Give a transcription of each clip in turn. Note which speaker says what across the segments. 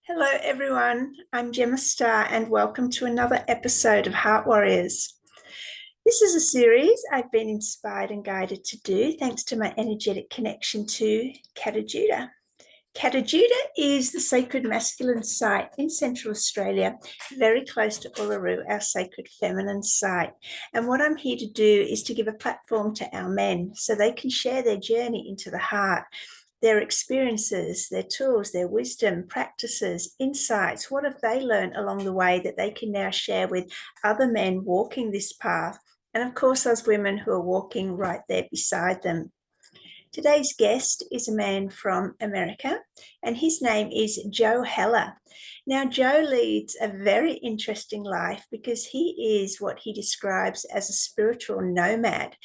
Speaker 1: Hello, everyone. I'm Gemma Star, and welcome to another episode of Heart Warriors. This is a series I've been inspired and guided to do thanks to my energetic connection to Katajuda. Katajuda is the sacred masculine site in Central Australia, very close to Uluru, our sacred feminine site. And what I'm here to do is to give a platform to our men so they can share their journey into the heart, their experiences, their tools, their wisdom, practices, insights. What have they learned along the way that they can now share with other men walking this path? And of course, those women who are walking right there beside them. Today's guest is a man from America, and his name is Joe Heller. Now, Joe leads a very interesting life because he is what he describes as a spiritual nomad.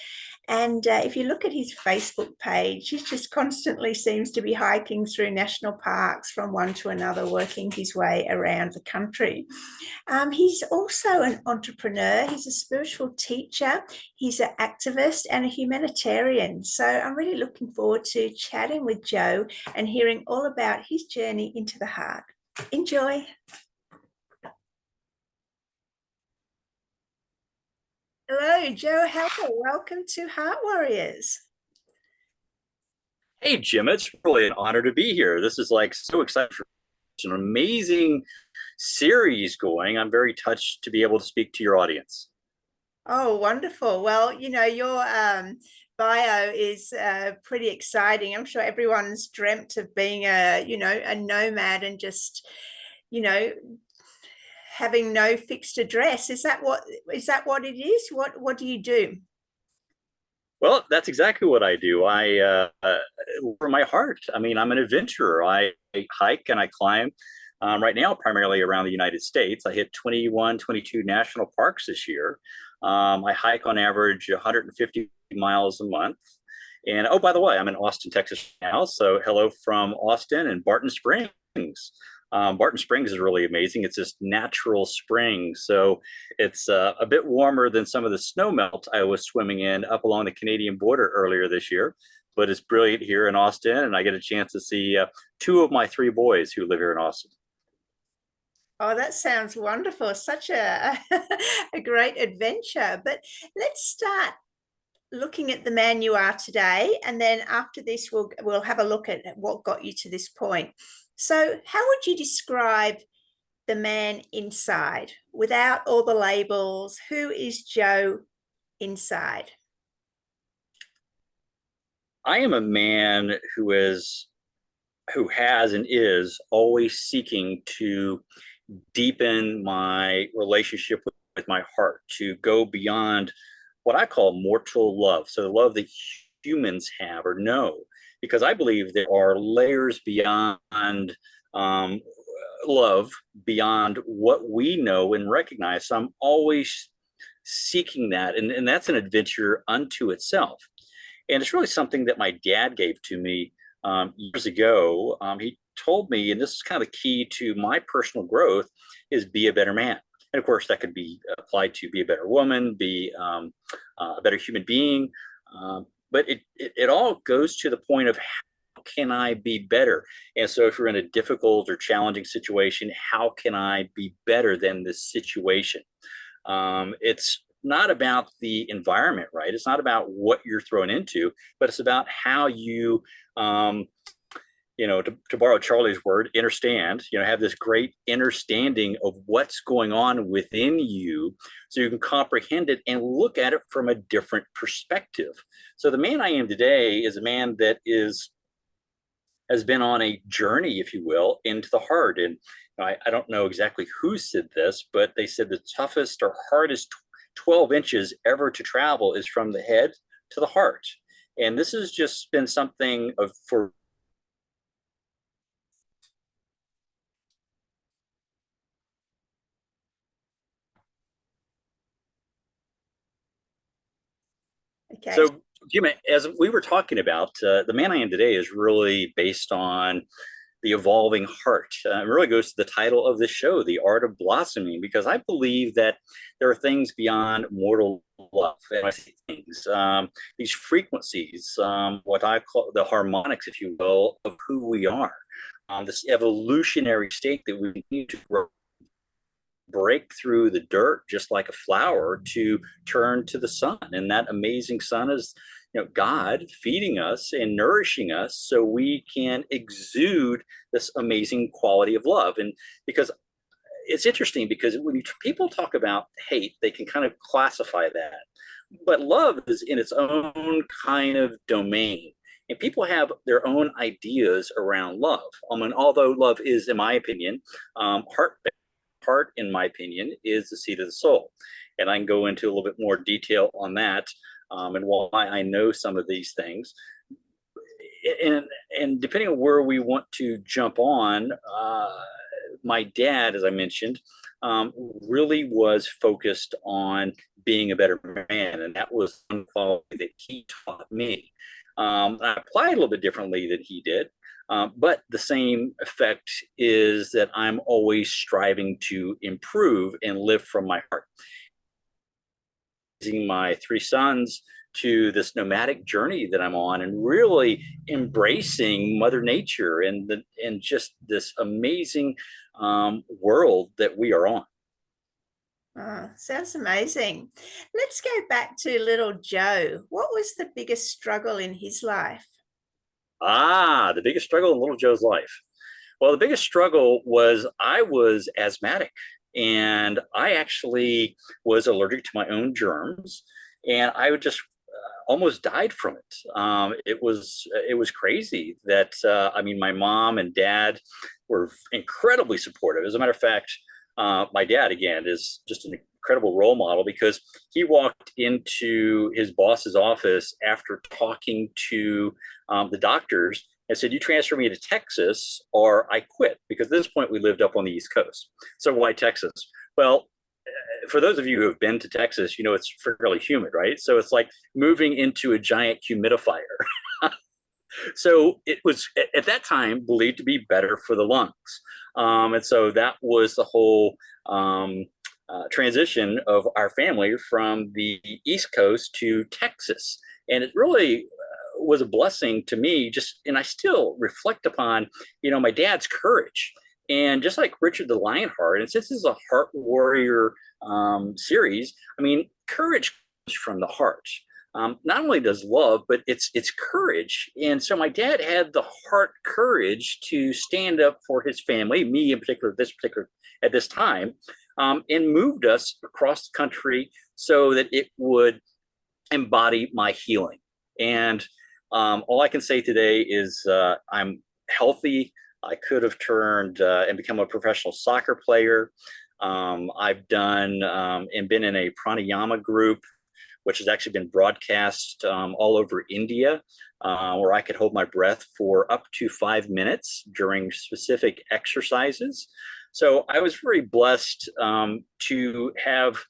Speaker 1: And if you look at his Facebook page, he just constantly seems to be hiking through national parks from one to another, working his way around the country. He's also an entrepreneur. He's a spiritual teacher. He's an activist and a humanitarian. So I'm really looking forward to chatting with Joe and hearing all about his journey into the heart. Enjoy. Hello, Joe Heller. Welcome to Heart Warriors.
Speaker 2: Hey, Jim, it's really an honor to be here. This is like so exciting. It's an amazing series going. I'm very touched to be able to speak to your audience.
Speaker 1: Oh, wonderful. Well, your bio is pretty exciting. I'm sure everyone's dreamt of being a nomad and just, you know, having no fixed address. Is that what it is? What do you do?
Speaker 2: Well, that's exactly what I do. For my heart, I mean, I'm an adventurer. I hike and I climb right now, primarily around the United States. I hit 21, 22 national parks this year. I hike on average 150 miles a month. And oh, by the way, I'm in Austin, Texas now. So hello from Austin and Barton Springs. Barton Springs is really amazing. It's this natural spring. So it's a bit warmer than some of the snow melt I was swimming in up along the Canadian border earlier this year. But it's brilliant here in Austin. And I get a chance to see two of my three boys who live here in Austin.
Speaker 1: Oh, that sounds wonderful. Such a a great adventure. But let's start looking at the man you are today, and then after this we'll have a look at what got you to this point. So how would you describe the man inside without all the labels? Who is Joe inside?
Speaker 2: I am a man who has and is always seeking to deepen my relationship with my heart, to go beyond what I call mortal love. So the love that humans have or know, because I believe there are layers beyond um, love, beyond what we know and recognize. So I'm always seeking that. And that's an adventure unto itself. And it's really something that my dad gave to me years ago. He told me, and this is kind of key to my personal growth, is be a better man. And of course, that could be applied to be a better woman, be a better human being. But it all goes to the point of how can I be better? And so if you're in a difficult or challenging situation, how can I be better than this situation? It's not about the environment, right? It's not about what you're thrown into, but it's about how you to borrow Charlie's word, understand, have this great understanding of what's going on within you so you can comprehend it and look at it from a different perspective. So the man I am today is a man that has been on a journey, if you will, into the heart. And I don't know exactly who said this, but they said the toughest or hardest 12 inches ever to travel is from the head to the heart. And this has just been something for
Speaker 1: Okay.
Speaker 2: So, Jim, as we were talking about, the man I am today is really based on the evolving heart. It really goes to the title of this show, The Art of Blossoming, because I believe that there are things beyond mortal love. And I see things, these frequencies, what I call the harmonics, if you will, of who we are. This evolutionary state that we need to grow, break through the dirt just like a flower to turn to the sun. And that amazing sun is, God feeding us and nourishing us so we can exude this amazing quality of love. And because it's interesting, because when people talk about hate, they can kind of classify that, but love is in its own kind of domain. And people have their own ideas around love. I mean, although love is, in my opinion, heart, in my opinion, is the seat of the soul. And I can go into a little bit more detail on that, and why I know some of these things. And depending on where we want to jump on, my dad, as I mentioned, really was focused on being a better man. And that was one quality that he taught me. I applied a little bit differently than he did. But the same effect is that I'm always striving to improve and live from my heart. Raising my three sons to this nomadic journey that I'm on, and really embracing Mother Nature and just this amazing world that we are on.
Speaker 1: Oh, sounds amazing. Let's go back to little Joe. What was the biggest struggle in his life?
Speaker 2: The biggest struggle in little Joe's life. Well, the biggest struggle was I was asthmatic, and I actually was allergic to my own germs, and I would just almost died from it. It was crazy that, I mean, my mom and dad were incredibly supportive. As a matter of fact, my dad, again, is just an incredible role model, because he walked into his boss's office after talking to the doctors and said, "You transfer me to Texas or I quit," because at this point we lived up on the East Coast. So why Texas? Well, for those of you who have been to Texas, it's fairly humid, right? So it's like moving into a giant humidifier. So it was at that time believed to be better for the lungs. And so that was the whole transition of our family from the East Coast to Texas. And it really was a blessing to me, and I still reflect upon, my dad's courage. And just like Richard the Lionheart, and since this is a heart warrior series, I mean, courage comes from the heart. Not only does love, but it's courage. And so my dad had the heart courage to stand up for his family, me in particular, at this time, and moved us across the country so that it would embody my healing. And all I can say today is I'm healthy. I could have turned and become a professional soccer player. I've done and been in a pranayama group, which has actually been broadcast all over India, where I could hold my breath for up to 5 minutes during specific exercises. So I was very blessed to have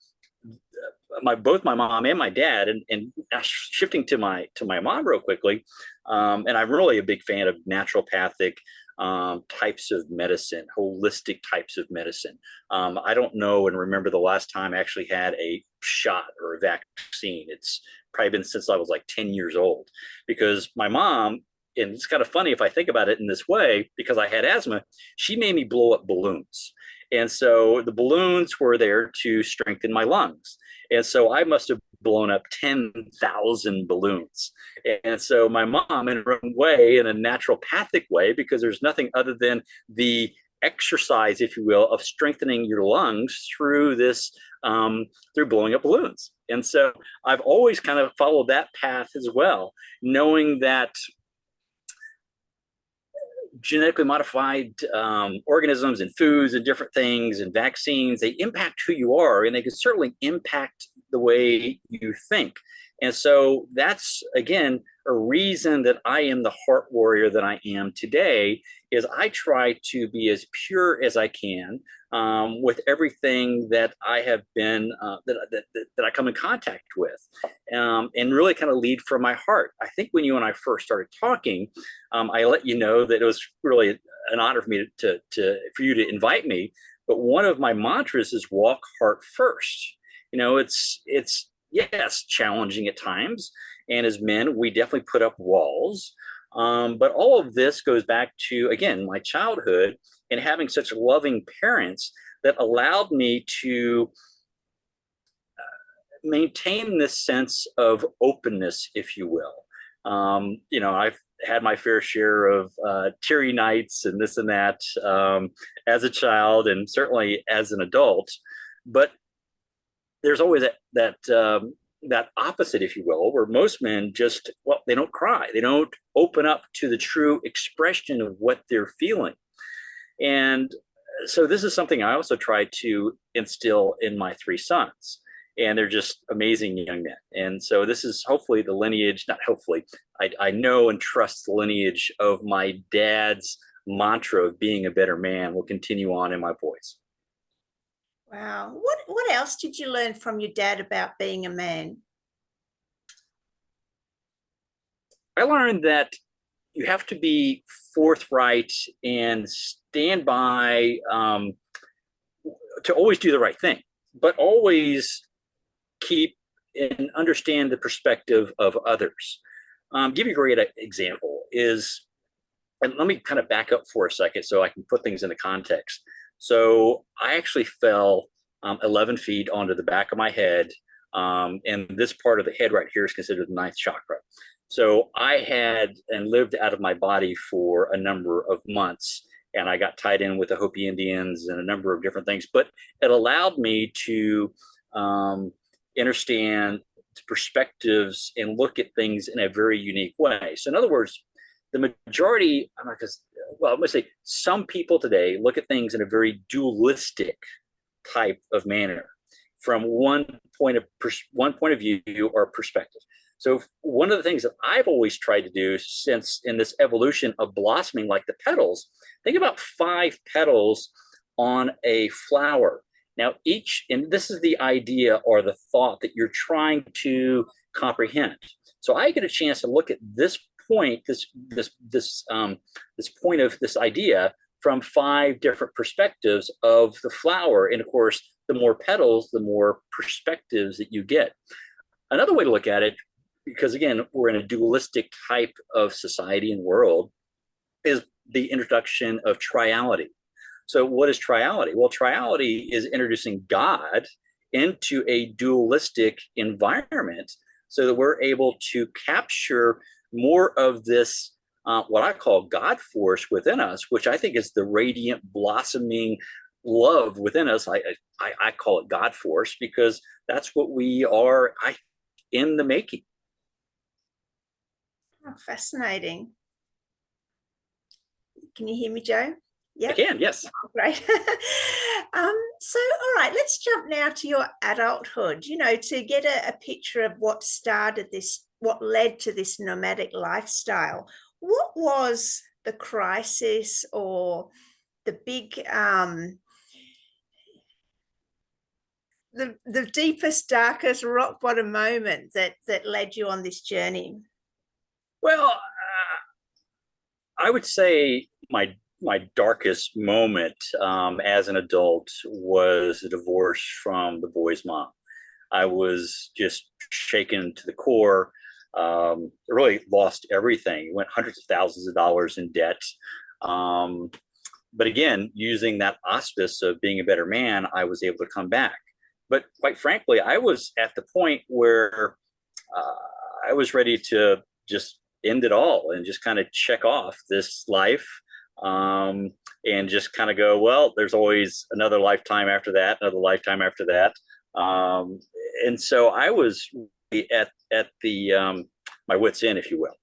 Speaker 2: both my mom and my dad, and shifting to my mom real quickly. And I'm really a big fan of naturopathic types of medicine, holistic types of medicine. I don't know and remember the last time I actually had a shot or a vaccine. It's probably been since I was like 10 years old, because my mom, and it's kind of funny if I think about it in this way, because I had asthma, she made me blow up balloons. And so the balloons were there to strengthen my lungs. And so I must have blown up 10,000 balloons. And so my mom, in her own way, in a naturopathic way, because there's nothing other than the exercise, if you will, of strengthening your lungs through this, through blowing up balloons. And so I've always kind of followed that path as well, knowing that genetically modified organisms and foods and different things and vaccines, they impact who you are, and they can certainly impact the way you think. And so that's, again, a reason that I am the heart warrior that I am today, is I try to be as pure as I can with everything that I have been, that I come in contact with, and really kind of lead from my heart. I think when you and I first started talking, I let you know that it was really an honor for me for you to invite me. But one of my mantras is walk heart first. It's yes, challenging at times. And as men, we definitely put up walls. But all of this goes back to, again, my childhood and having such loving parents that allowed me to maintain this sense of openness, if you will. I've had my fair share of teary nights and this and that as a child, and certainly as an adult. But there's always that opposite, if you will, where most men just, well, they don't cry. They don't open up to the true expression of what they're feeling. And so this is something I also try to instill in my three sons. And they're just amazing young men. And so this is hopefully the lineage, not hopefully, I know and trust the lineage of my dad's mantra of being a better man will continue on in my boys.
Speaker 1: Wow. What else did you learn from your dad about being a man?
Speaker 2: I learned that you have to be forthright and stand by, to always do the right thing, but always keep and understand the perspective of others. Give you a great example is, and let me kind of back up for a second so I can put things into context. So I actually fell 11 feet onto the back of my head. And this part of the head right here is considered the ninth chakra. So I had and lived out of my body for a number of months, and I got tied in with the Hopi Indians and a number of different things. But it allowed me to understand perspectives and look at things in a very unique way. So in other words, the majority, I'm going to say some people today look at things in a very dualistic type of manner from one point of view or perspective. So one of the things that I've always tried to do, since in this evolution of blossoming like the petals, think about 5 petals on a flower. Now and this is the idea or the thought that you're trying to comprehend. So I get a chance to look at this point, this point of this idea from 5 different perspectives of the flower. And of course, the more petals, the more perspectives that you get. Another way to look at it, because again, we're in a dualistic type of society and world, is the introduction of triality. So what is triality? Well, triality is introducing God into a dualistic environment so that we're able to capture more of this, what I call God force within us, which I think is the radiant, blossoming love within us. I call it God force because that's what we are in the making.
Speaker 1: Oh, fascinating. Can you hear me, Joe?
Speaker 2: Yep. I can, yes.
Speaker 1: Oh, great. So, all right, let's jump now to your adulthood, to get a picture of what led to this nomadic lifestyle. What was the crisis or the big, the deepest, darkest rock bottom moment that led you on this journey?
Speaker 2: Well, I would say my darkest moment as an adult was a divorce from the boy's mom. I was just shaken to the core. Really lost everything. Went hundreds of thousands of dollars in debt. But again, using that auspice of being a better man, I was able to come back. But quite frankly, I was at the point where I was ready to just end it all and just kind of check off this life, and just kind of go, well, there's always another lifetime after that, another lifetime after that. And so I was at the my wit's end, if you will.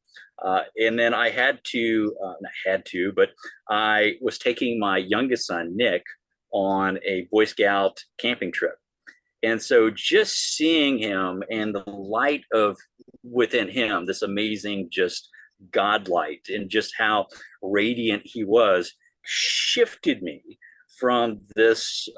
Speaker 2: And then I had to, not had to, but I was taking my youngest son, Nick, on a Boy Scout camping trip. And so just seeing him and the light of within him, this amazing just God light, and just how radiant he was, shifted me from this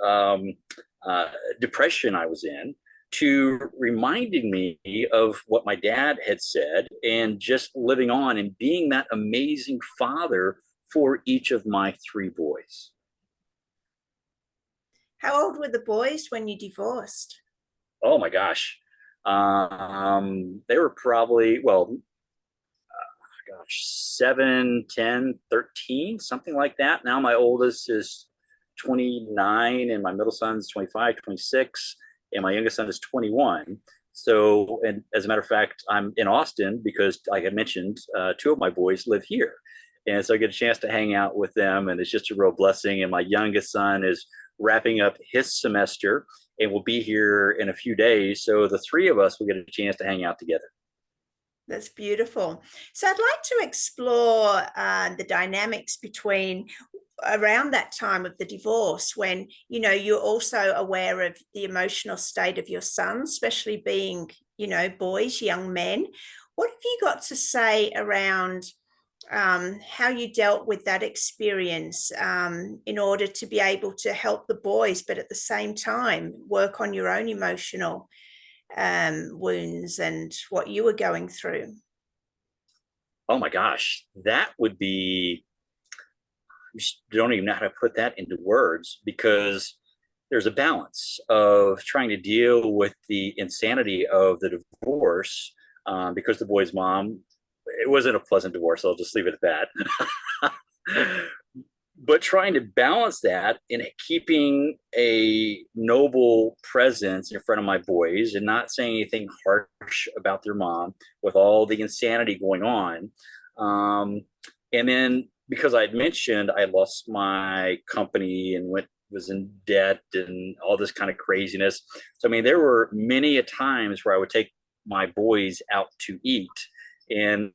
Speaker 2: depression I was in to reminding me of what my dad had said, and just living on and being that amazing father for each of my three boys.
Speaker 1: How old were the boys when you divorced?
Speaker 2: Oh my gosh. They were probably, well, gosh, 7, 10, 13, something like that. Now my oldest is 29, and my middle son's 25, 26, and my youngest son is 21. So, and as a matter of fact, I'm in Austin because, like I mentioned, two of my boys live here. And so I get a chance to hang out with them, and it's just a real blessing. And my youngest son is wrapping up his semester and will be here in a few days. So the three of us will get a chance to hang out together.
Speaker 1: That's beautiful. So I'd like to explore the dynamics between around that time of the divorce, when you're also aware of the emotional state of your sons, especially being boys, young men. What have you got to say around how you dealt with that experience, in order to be able to help the boys, but at the same time work on your own emotional wounds and what you were going through?
Speaker 2: Oh my gosh, that would be, don't even know how to put that into words, because there's a balance of trying to deal with the insanity of the divorce, because the boy's mom, it wasn't a pleasant divorce. I'll just leave it at that. But trying to balance that in keeping a noble presence in front of my boys and not saying anything harsh about their mom with all the insanity going on. And then, because I'd mentioned I lost my company and was in debt and all this kind of craziness. So, I mean, there were many a times where I would take my boys out to eat, and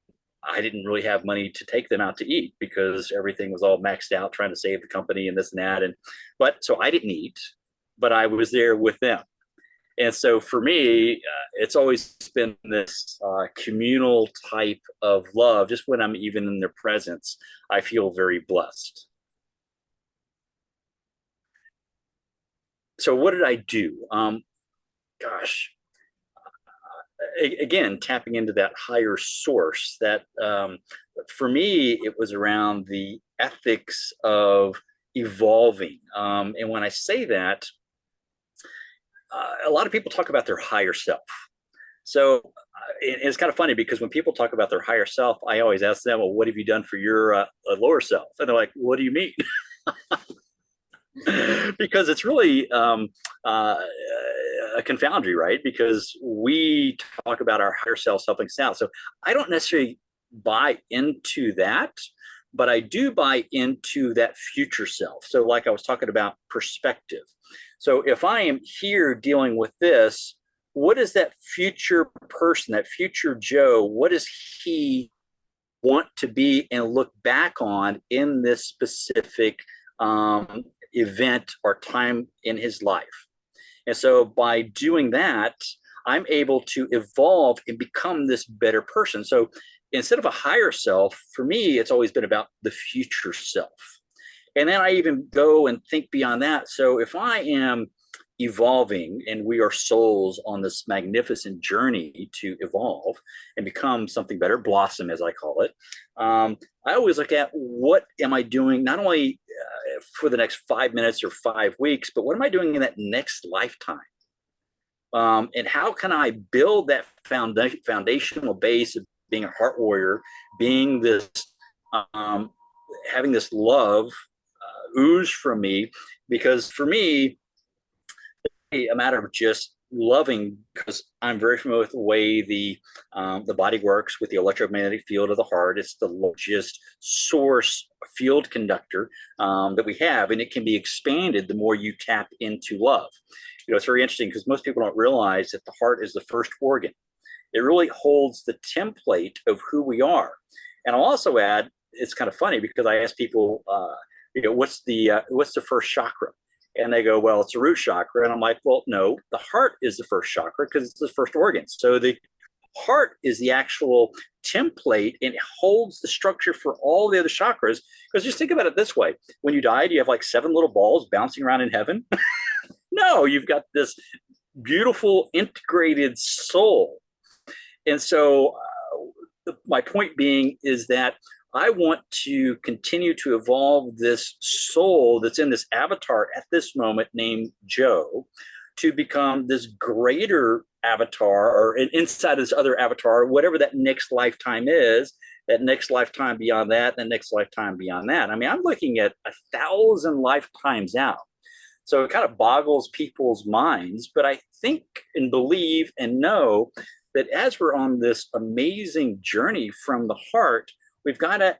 Speaker 2: I didn't really have money to take them out to eat because everything was all maxed out trying to save the company and this and that. But so I didn't eat, but I was there with them. And so for me, it's always been this communal type of love. Just when I'm even in their presence, I feel very blessed. So what did I do? Gosh, again, tapping into that higher source, that for me, it was around the ethics of evolving. And when I say that, a lot of people talk about their higher self. So it's kind of funny because when people talk about their higher self, I always ask them, well, what have you done for your lower self? And they're like, what do you mean? Because it's really a confoundry, right? Because we talk about our higher self helping us out. So I don't necessarily buy into that, but I do buy into that future self. So, like I was talking about perspective. So, if I am here dealing with this, what is that future person, that future Joe, what does he want to be and look back on in this specific event or time in his life? And so by doing that, I'm able to evolve and become this better person. So instead of a higher self, for me, it's always been about the future self. And then I even go and think beyond that. So if I am evolving and we are souls on this magnificent journey to evolve and become something better, blossom as I call it, I always look at what am I doing, not only for the next 5 minutes or 5 weeks, but what am I doing in that next lifetime? And how can I build that foundational base of being a heart warrior, being this, having this love ooze from me? Because for me, a matter of just loving, because I'm very familiar with the way the body works with the electromagnetic field of the heart. It's the largest source field conductor that we have, and it can be expanded the more you tap into love. You know, it's very interesting because most people don't realize that the heart is the first organ. It really holds the template of who we are. And I'll also add, it's kind of funny because I ask people, what's the first chakra? And they go, well, it's a root chakra. And I'm like, well, no, the heart is the first chakra because it's the first organ. So the heart is the actual template and it holds the structure for all the other chakras. Because just think about it this way. When you die, do you have like 7 little balls bouncing around in heaven? No, you've got this beautiful integrated soul. And so my point being is that I want to continue to evolve this soul that's in this avatar at this moment named Joe to become this greater avatar or inside this other avatar, whatever that next lifetime is, that next lifetime beyond that, the next lifetime beyond that. I mean, I'm looking at 1,000 lifetimes out. So it kind of boggles people's minds, but I think and believe and know that as we're on this amazing journey from the heart, we've got to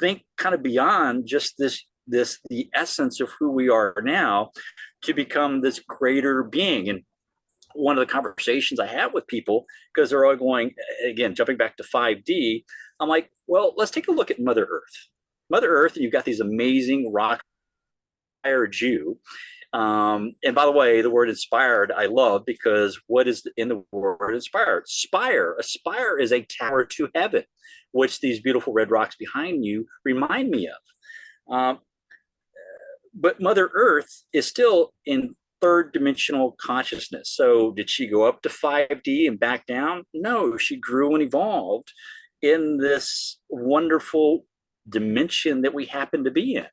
Speaker 2: think kind of beyond just the essence of who we are now to become this greater being. And one of the conversations I have with people, because they're all going, again, jumping back to 5D, I'm like, well, let's take a look at Mother Earth. Mother Earth, and you've got these amazing rock you. And by the way, the word inspired I love because what is in the word inspired? Spire. A spire is a tower to heaven, which these beautiful red rocks behind you remind me of. But Mother Earth is still in third dimensional consciousness. So did she go up to 5D and back down? No, she grew and evolved in this wonderful dimension that we happen to be in.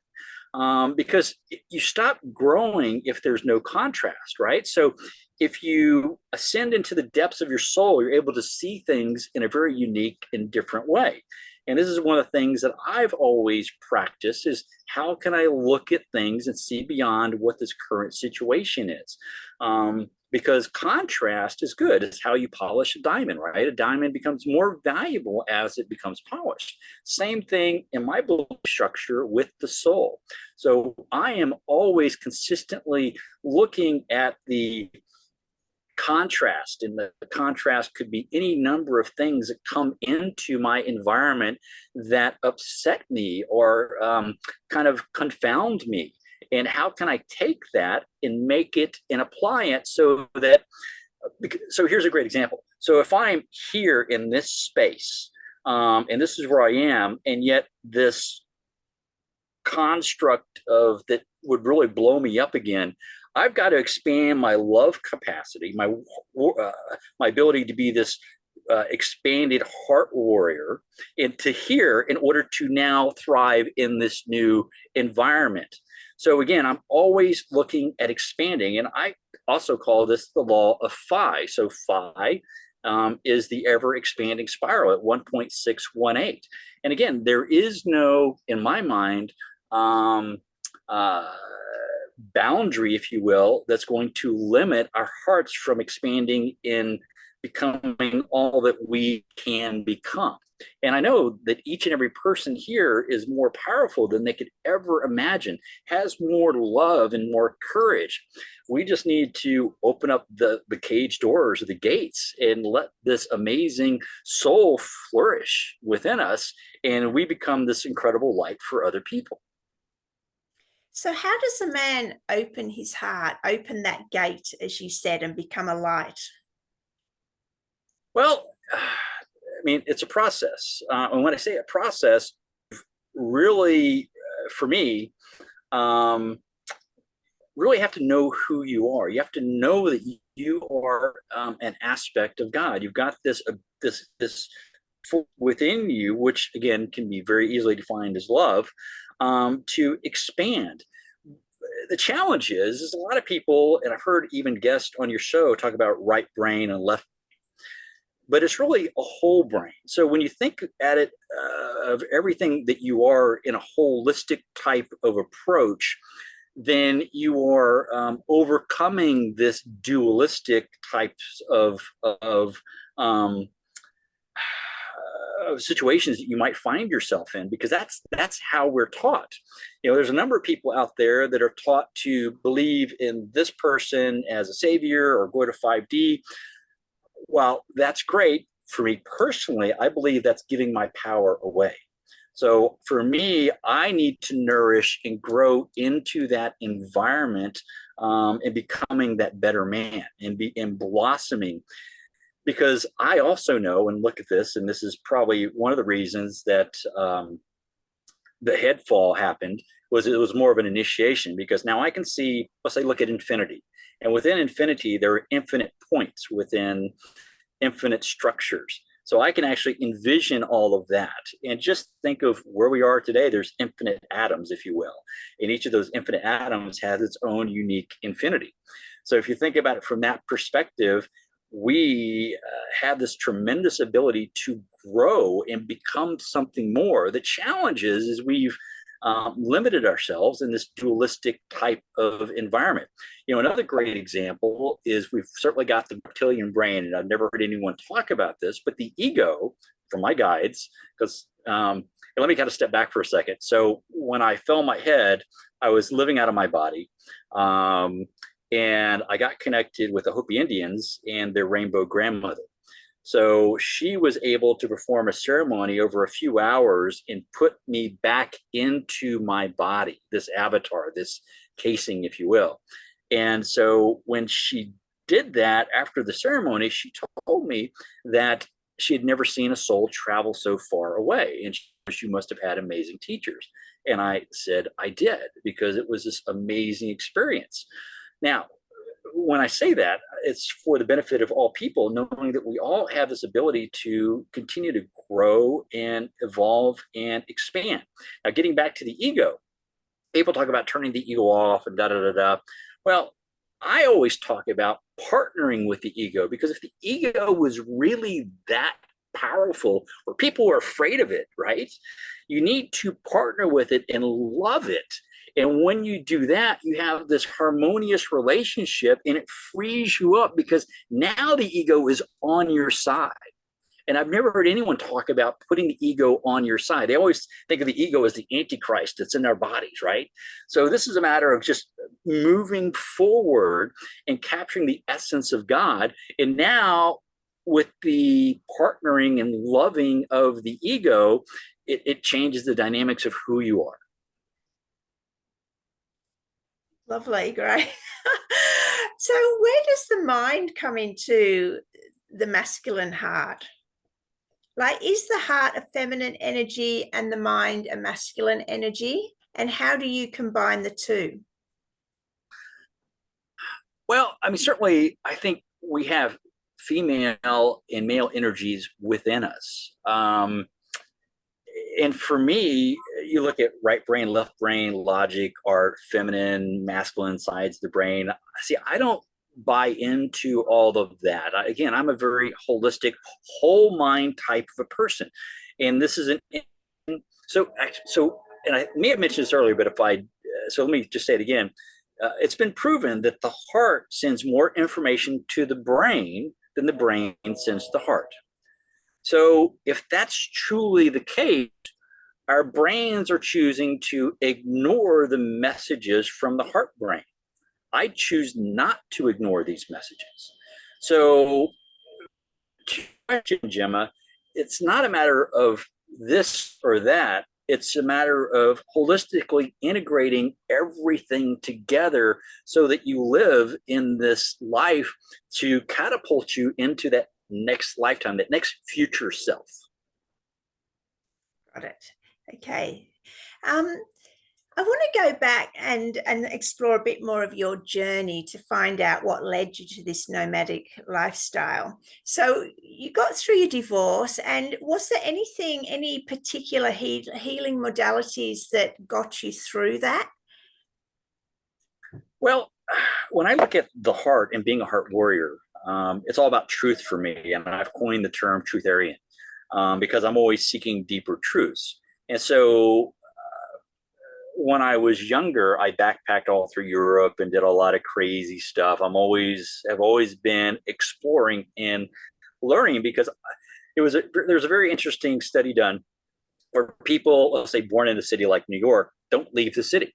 Speaker 2: Because you stop growing if there's no contrast, right? So if you ascend into the depths of your soul, you're able to see things in a very unique and different way. And this is one of the things that I've always practiced is how can I look at things and see beyond what this current situation is? Because contrast is good. It's how you polish a diamond, right? A diamond becomes more valuable as it becomes polished. Same thing in my belief structure with the soul. So I am always consistently looking at the contrast, and the contrast could be any number of things that come into my environment that upset me or kind of confound me. And how can I take that and make it and apply it so that, so here's a great example. So if I'm here in this space, and this is where I am, and yet this construct of that would really blow me up again, I've got to expand my love capacity, my ability to be this expanded heart warrior into here in order to now thrive in this new environment. So again, I'm always looking at expanding, and I also call this the law of phi. So phi is the ever expanding spiral at 1.618. And again, there is no, in my mind, boundary, if you will, that's going to limit our hearts from expanding in becoming all that we can become. And I know that each and every person here is more powerful than they could ever imagine, has more love and more courage. We just need to open up the cage doors or the gates and let this amazing soul flourish within us, and we become this incredible light for other people.
Speaker 1: So how does a man open his heart, open that gate, as you said, and become a light?
Speaker 2: Well, I mean, it's a process. And when I say a process, really, for me, really have to know who you are. You have to know that you are an aspect of God. You've got this within you, which again can be very easily defined as love, to expand. The challenge is a lot of people, and I've heard even guests on your show talk about right brain and left, but it's really a whole brain. So when you think at it of everything that you are in a holistic type of approach, then you are overcoming this dualistic types of situations that you might find yourself in, because that's how we're taught. You know, there's a number of people out there that are taught to believe in this person as a savior or go to 5D. Well, that's great. For me personally, I believe that's giving my power away. So for me, I need to nourish and grow into that environment, and becoming that better man and blossoming. Because I also know and look at this, and this is probably one of the reasons that the head fall happened, was it was more of an initiation, because now I can see, let's say, look at infinity. And within infinity, there are infinite points within infinite structures. So I can actually envision all of that. And just think of where we are today. There's infinite atoms, if you will. And each of those infinite atoms has its own unique infinity. So if you think about it from that perspective, we have this tremendous ability to grow and become something more. The challenge is we've limited ourselves in this dualistic type of environment. Another great example is we've certainly got the reptilian brain, and I've never heard anyone talk about this, but the ego, from my guides, because let me kind of step back for a second. So when I fell on my head, I was living out of my body. And I got connected with the Hopi Indians and their rainbow grandmother. So she was able to perform a ceremony over a few hours and put me back into my body, this avatar, this casing, if you will. And so when she did that after the ceremony, she told me that she had never seen a soul travel so far away. And she must have had amazing teachers. And I said, I did, because it was this amazing experience. Now, when I say that, it's for the benefit of all people, knowing that we all have this ability to continue to grow and evolve and expand. Now, getting back to the ego, people talk about turning the ego off and da da da da. Well, I always talk about partnering with the ego, because if the ego was really that powerful, or people are afraid of it, right? You need to partner with it and love it. And when you do that, you have this harmonious relationship, and it frees you up, because now the ego is on your side. And I've never heard anyone talk about putting the ego on your side. They always think of the ego as the antichrist that's in our bodies, right? So this is a matter of just moving forward and capturing the essence of God. And now, with the partnering and loving of the ego, it changes the dynamics of who you are.
Speaker 1: Lovely, great. So where does the mind come into the masculine heart? Like, is the heart a feminine energy and the mind a masculine energy? And how do you combine the two?
Speaker 2: Well, I mean, certainly, I think we have female and male energies within us. And for me, you look at right brain, left brain, logic, art, feminine, masculine sides of the brain. See, I don't buy into all of that. Again, I'm a very holistic, whole mind type of a person. And this is so, and I may have mentioned this earlier, but so let me just say it again. It's been proven that the heart sends more information to the brain than the brain sends to the heart. So if that's truly the case, our brains are choosing to ignore the messages from the heart brain. I choose not to ignore these messages. So, to your question, Gemma, it's not a matter of this or that. It's a matter of holistically integrating everything together so that you live in this life to catapult you into that next lifetime, that next future self.
Speaker 1: Got it. Okay. I want to go back and explore a bit more of your journey to find out what led you to this nomadic lifestyle. So you got through your divorce, and was there any particular healing modalities that got you through that?
Speaker 2: Well, when I look at the heart and being a heart warrior, it's all about truth for me. And I've coined the term trutharian, because I'm always seeking deeper truths. And so when I was younger, I backpacked all through Europe and did a lot of crazy stuff. Have always been exploring and learning, because there's a very interesting study done where people, let's say, born in a city like New York, don't leave the city.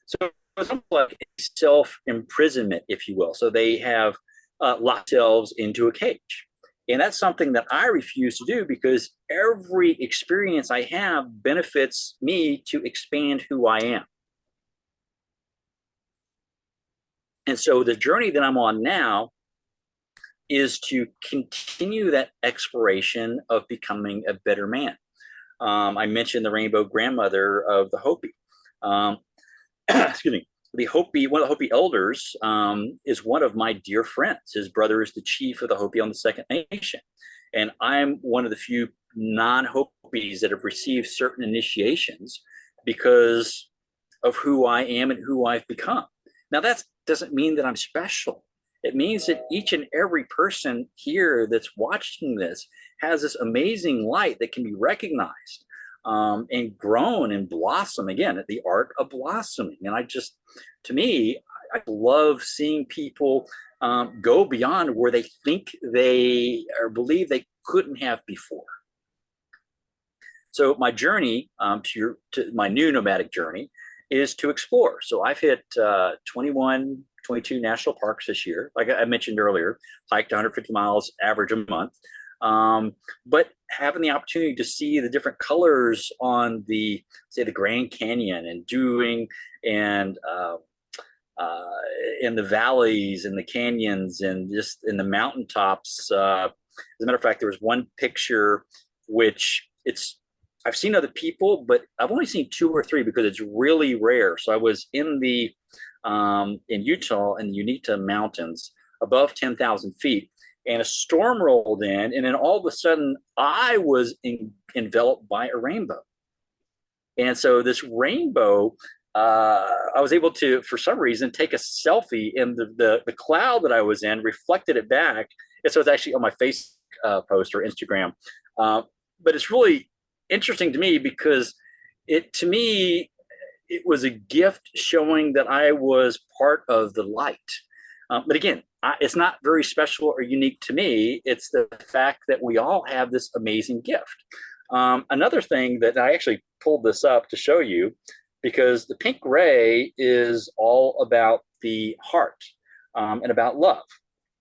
Speaker 2: So it's almost like a self-imprisonment, if you will. So they have locked themselves into a cage. And that's something that I refuse to do, because every experience I have benefits me to expand who I am. And so the journey that I'm on now is to continue that exploration of becoming a better man. I mentioned the rainbow grandmother of the Hopi. Excuse me. The Hopi, one of the Hopi elders, is one of my dear friends. His brother is the chief of the Hopi on the Second Nation. And I'm one of the few non-Hopis that have received certain initiations because of who I am and who I've become. Now, that doesn't mean that I'm special. It means that each and every person here that's watching this has this amazing light that can be recognized, and grown and blossom. Again, the art of blossoming. And to me, I love seeing people go beyond where they think they or believe they couldn't have before. So my journey to my new nomadic journey is to explore. So I've hit 21, 22 national parks this year. Like I mentioned earlier, hiked 150 miles average a month. But having the opportunity to see the different colors on the Grand Canyon, and in the valleys and the canyons and just in the mountaintops. As a matter of fact, there was one picture which I've seen other people, but I've only seen 2 or 3 because it's really rare. So I was in Utah in the Uinta Mountains above 10,000 feet, and a storm rolled in, and then all of a sudden I was enveloped by a rainbow. And so this rainbow, I was able to, for some reason, take a selfie, and the cloud that I was in reflected it back. And so it's actually on my Facebook post or Instagram. But it's really interesting to me because to me, it was a gift showing that I was part of the light. But again, it's not very special or unique to me. It's the fact that we all have this amazing gift. Another thing that I actually pulled this up to show you, because the pink ray is all about the heart and about love.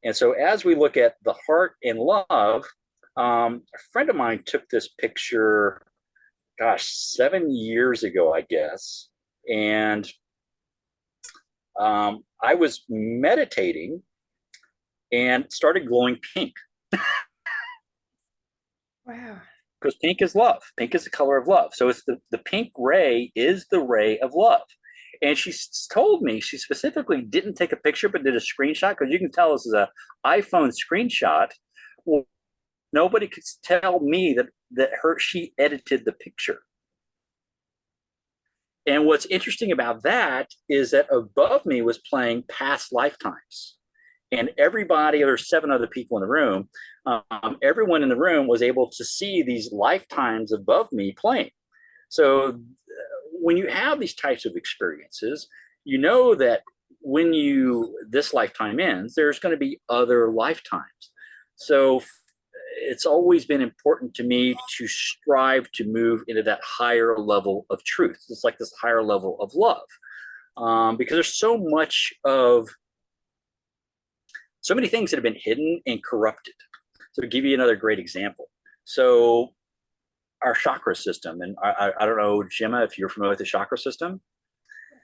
Speaker 2: And so as we look at the heart and love, a friend of mine took this picture, 7 years ago, I guess. And I was meditating and started glowing pink.
Speaker 1: Wow.
Speaker 2: Because pink is love. Pink is the color of love. So it's the pink ray is the ray of love. And she told me she specifically didn't take a picture, but did a screenshot, because you can tell this is an iPhone screenshot. Well, nobody could tell me that she edited the picture. And what's interesting about that is that above me was playing past lifetimes. And everybody, there's 7 other people in the room, everyone in the room was able to see these lifetimes above me playing. So when you have these types of experiences, you know that when this lifetime ends, there's going to be other lifetimes. So it's always been important to me to strive to move into that higher level of truth. It's like this higher level of love, because there's so many things that have been hidden and corrupted. So to give you another great example, so our chakra system, and I don't know, Gemma, if you're familiar with the chakra system.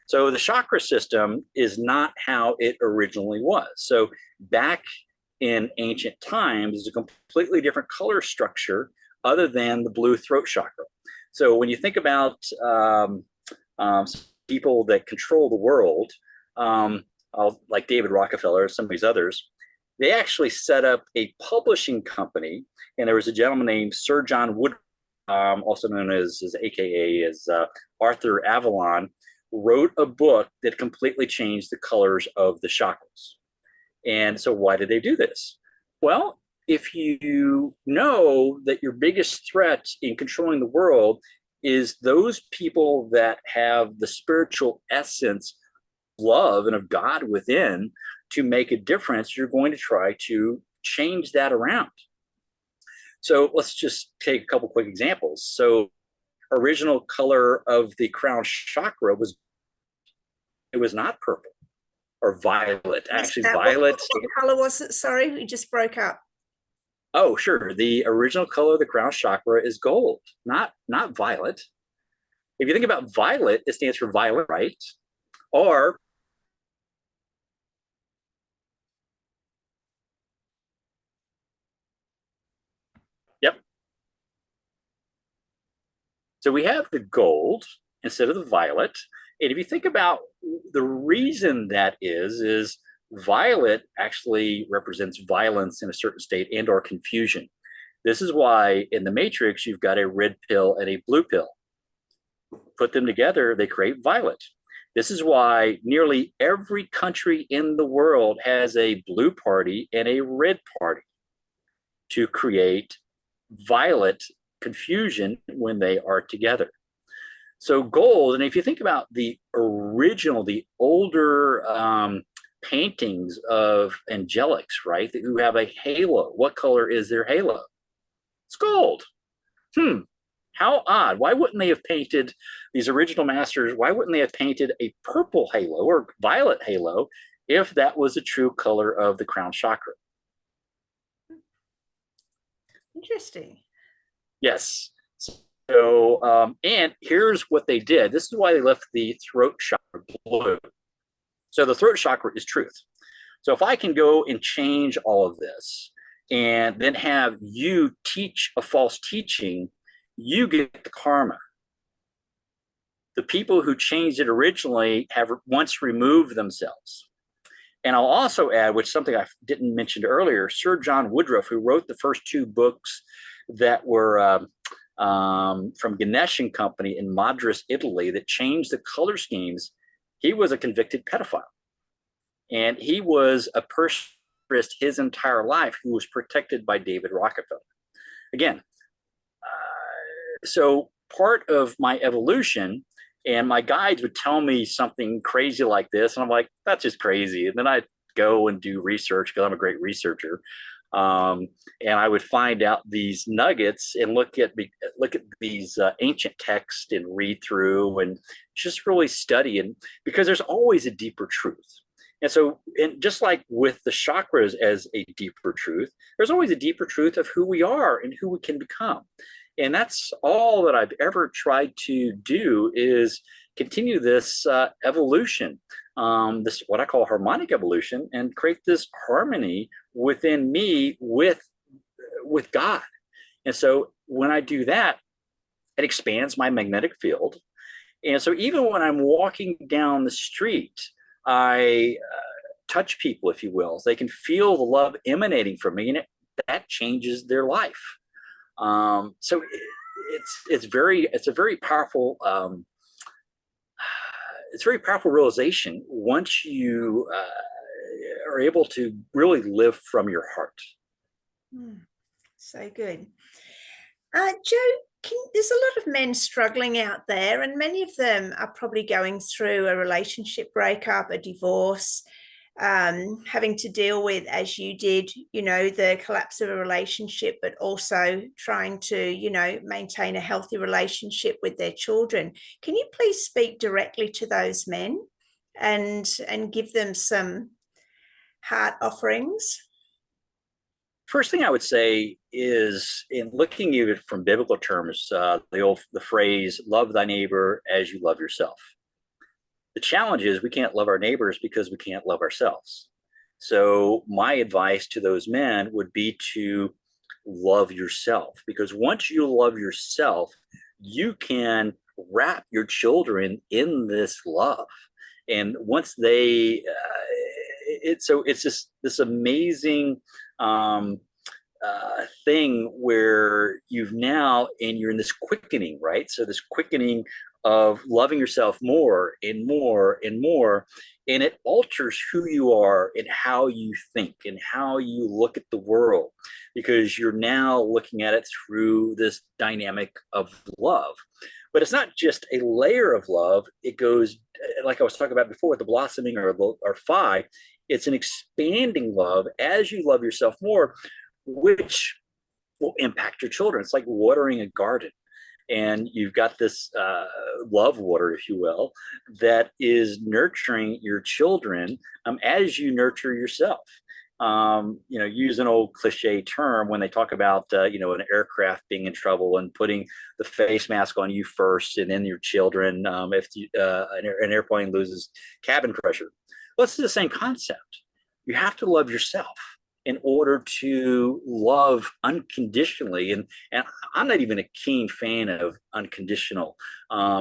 Speaker 2: So the chakra system is not how it originally was. So back in ancient times, it's a completely different color structure other than the blue throat chakra. So when you think about people that control the world, like David Rockefeller, some of these others, they actually set up a publishing company, and there was a gentleman named Sir John Wood, also known as AKA as Arthur Avalon, wrote a book that completely changed the colors of the chakras. And so why did they do this? Well, if you know that your biggest threat in controlling the world is those people that have the spiritual essence, love, and of God within to make a difference, you're going to try to change that around. So let's just take a couple quick examples. So original color of the crown chakra was not purple or violet. Actually, violet.
Speaker 1: What color was it? Sorry, we just broke up.
Speaker 2: Oh, sure. The original color of the crown chakra is gold, not violet. If you think about violet, it stands for violet, right? Or yep. So we have the gold instead of the violet. And if you think about the reason that is violet actually represents violence in a certain state and or confusion. This is why in the matrix you've got a red pill and a blue pill. Put them together, they create violet. This is why nearly every country in the world has a blue party and a red party to create violet confusion when they are together. So gold, and if you think about the original, the older paintings of angelics, right, who have a halo, what color is their halo? It's gold. How odd. Why wouldn't they have painted these original masters? Why wouldn't they have painted a purple halo or violet halo if that was the true color of the crown chakra?
Speaker 1: Interesting.
Speaker 2: Yes. So, and here's what they did. This is why they left the throat chakra blue. So the throat chakra is truth. So if I can go and change all of this and then have you teach a false teaching, you get the karma. The people who changed it originally have once removed themselves. And I'll also add, which is something I didn't mention earlier, Sir John Woodruff, who wrote the first two books that were from Ganesh and Company in Madras, Italy, that changed the color schemes. He was a convicted pedophile. And he was a person his entire life who was protected by David Rockefeller. Again, so part of my evolution, and my guides would tell me something crazy like this, and I'm like, that's just crazy. And then I'd go and do research because I'm a great researcher. And I would find out these nuggets and look at these ancient texts and read through and just really study, and because there's always a deeper truth. And so, and just like with the chakras as a deeper truth, there's always a deeper truth of who we are and who we can become. And that's all that I've ever tried to do, is continue this evolution, this what I call harmonic evolution, and create this harmony within me with God. And so when I do that, it expands my magnetic field. And so even when I'm walking down the street, I touch people, if you will. They can feel the love emanating from me, and that changes their life. So it's a very powerful realization once you are able to really live from your heart.
Speaker 1: So good. Joe, there's a lot of men struggling out there, and many of them are probably going through a relationship breakup, a divorce, having to deal with, as you did, the collapse of a relationship, but also trying to, maintain a healthy relationship with their children. Can you please speak directly to those men and give them some heart offerings?
Speaker 2: First thing I would say is, in looking at it from biblical terms, the phrase "love thy neighbor as you love yourself." The challenge is we can't love our neighbors because we can't love ourselves. So my advice to those men would be to love yourself, because once you love yourself, you can wrap your children in this love. And once they, it's just this amazing thing where you've now, and you're in this quickening, right? So this quickening of loving yourself more and more and more, and it alters who you are and how you think and how you look at the world, because you're now looking at it through this dynamic of love. But it's not just a layer of love. It goes, like I was talking about before, with the blossoming or phi. It's an expanding love as you love yourself more, which will impact your children. It's like watering a garden. And you've got this love water, if you will, that is nurturing your children as you nurture yourself. use an old cliche term when they talk about, an aircraft being in trouble and putting the face mask on you first and then your children, if an airplane loses cabin pressure. Well, it's the same concept. You have to love yourself in order to love unconditionally. And I'm not even a keen fan of unconditional,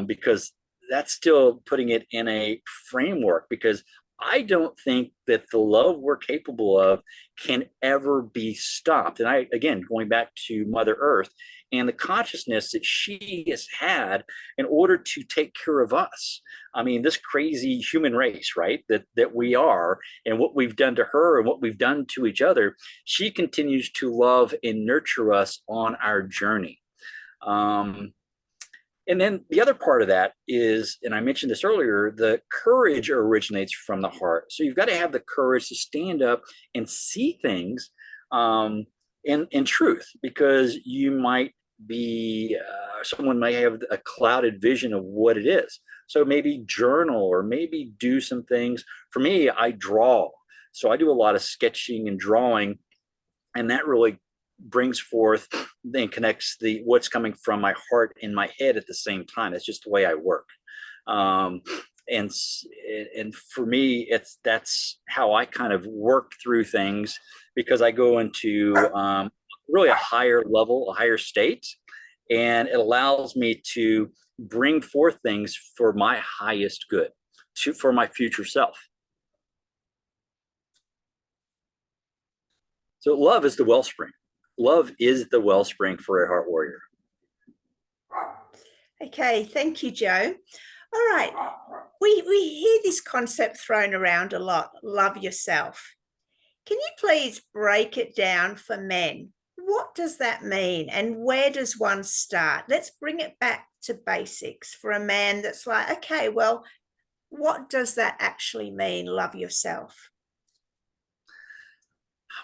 Speaker 2: because that's still putting it in a framework, because I don't think that the love we're capable of can ever be stopped. And again, going back to Mother Earth and the consciousness that she has had in order to take care of us. I mean, this crazy human race, right? That we are, and what we've done to her and what we've done to each other, she continues to love and nurture us on our journey. And then the other part of that is, and I mentioned this earlier, the courage originates from the heart. So you've got to have the courage to stand up and see things in truth, because you might be, someone may have a clouded vision of what it is. So maybe journal, or maybe do some things. For me, I draw. So I do a lot of sketching and drawing, and that really brings forth and connects what's coming from my heart and my head at the same time. It's just the way I work. And for me, that's how I kind of work through things, because I go into really a higher level, a higher state, and it allows me to bring forth things for my highest good, for my future self. So love is the wellspring. Love is the wellspring for a heart warrior.
Speaker 1: Okay, thank you, Joe. All right, we hear this concept thrown around a lot, love yourself. Can you please break it down for men? What does that mean, and where does one start? Let's bring it back to basics for a man that's like, okay, well, what does that actually mean, love yourself?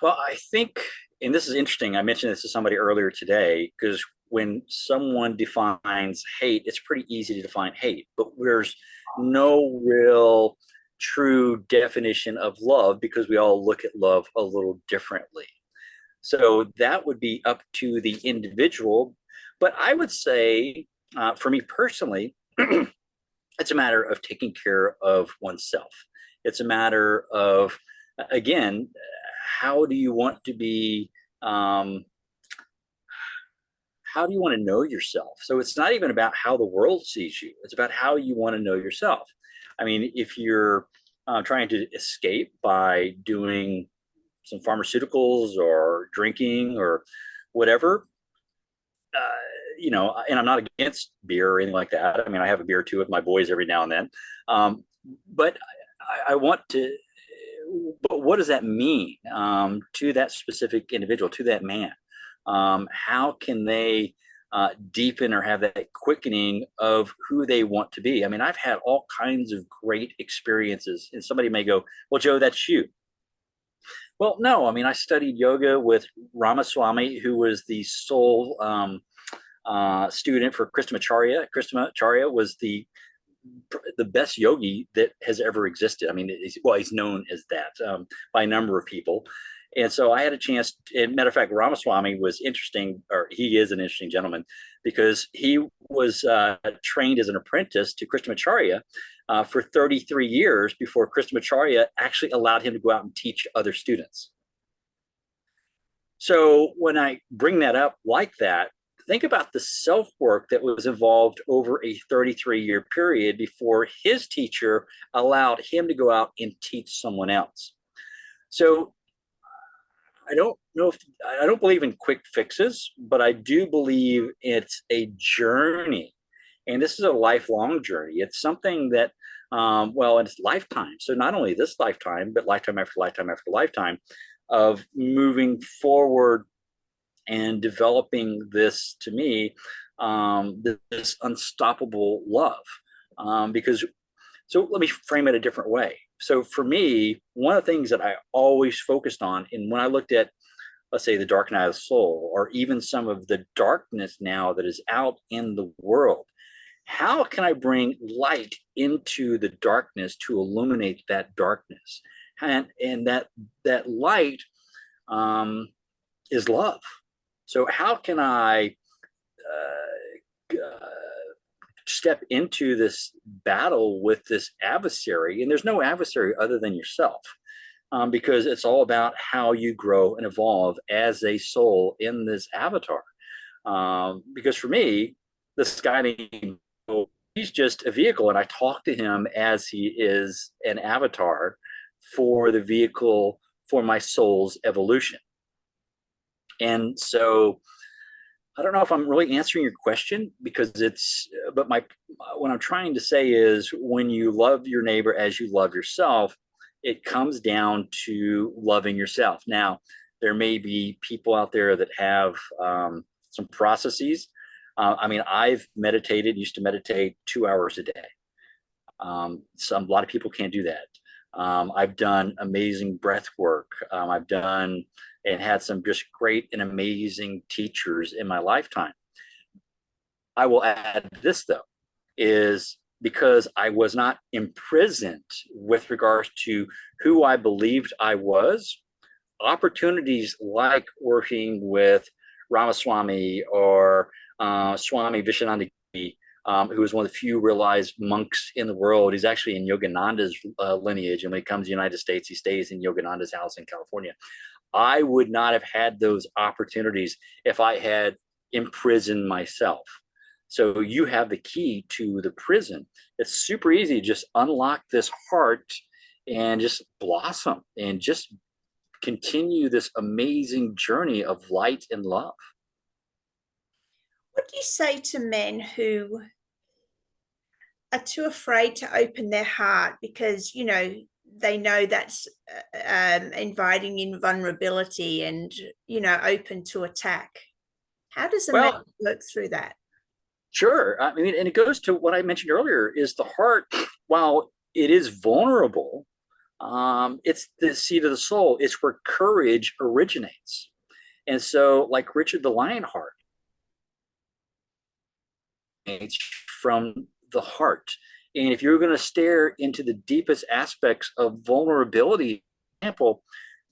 Speaker 2: Well, I think, and this is interesting, I mentioned this to somebody earlier today, because when someone defines hate, it's pretty easy to define hate, but there's no real true definition of love, because we all look at love a little differently. So that would be up to the individual. But I would say, for me personally, it's a matter of taking care of oneself. It's a matter of, again, how do you want to be, how do you want to know yourself? So it's not even about how the world sees you. It's about how you want to know yourself. I mean, if you're trying to escape by doing some pharmaceuticals or drinking or whatever, and I'm not against beer or anything like that. I mean, I have a beer or two with my boys every now and then. But I want to, but what does that mean to that specific individual, to that man? How can they deepen or have that quickening of who they want to be? I mean, I've had all kinds of great experiences, and somebody may go, well, Joe, that's you. Well, no, I mean, I studied yoga with Ramaswamy, who was the sole student for Krishnamacharya. Krishnamacharya was the best yogi that has ever existed. I mean, he's known as that by a number of people. And so I had a chance, and matter of fact, Ramaswamy was interesting, or he is an interesting gentleman, because he was trained as an apprentice to Krishnamacharya for 33 years before Krishnamacharya actually allowed him to go out and teach other students. So when I bring that up like that, think about the self-work that was involved over a 33-year period before his teacher allowed him to go out and teach someone else. So I don't believe in quick fixes, but I do believe it's a journey. And this is a lifelong journey. It's something that, it's lifetime. So not only this lifetime, but lifetime after lifetime after lifetime of moving forward and developing this, to me, this unstoppable love. So let me frame it a different way. So for me, one of the things that I always focused on, and when I looked at, let's say, the dark night of the soul, or even some of the darkness now that is out in the world, how can I bring light into the darkness to illuminate that darkness? and that light is love. So how can I step into this battle with this adversary? And there's no adversary other than yourself, because it's all about how you grow and evolve as a soul in this avatar. Because for me, this guy named, he's just a vehicle, and I talk to him as he is an avatar for the vehicle for my soul's evolution. And so I don't know if I'm really answering your question, because but what I'm trying to say is, when you love your neighbor as you love yourself, it comes down to loving yourself. Now, there may be people out there that have some processes. I mean, I've used to meditate 2 hours a day. A lot of people can't do that. I've done amazing breath work. I've done and had some just great and amazing teachers in my lifetime. I will add this, though, is because I was not imprisoned with regards to who I believed I was, opportunities like working with Ramaswamy or Swami Vishanandagiri, who is one of the few realized monks in the world. He's actually in Yogananda's lineage, and when he comes to the United States, he stays in Yogananda's house in California. I would not have had those opportunities if I had imprisoned myself. So you have the key to the prison. It's super easy to just unlock this heart and just blossom and just continue this amazing journey of light and love.
Speaker 1: What do you say to men who are too afraid to open their heart because, they know that's inviting in vulnerability and, open to attack? How does a man work through that?
Speaker 2: Sure. I mean, and it goes to what I mentioned earlier, is the heart, while it is vulnerable, it's the seat of the soul. It's where courage originates. And so, like Richard the Lionheart, it's from the heart. And if you're going to stare into the deepest aspects of vulnerability, for example,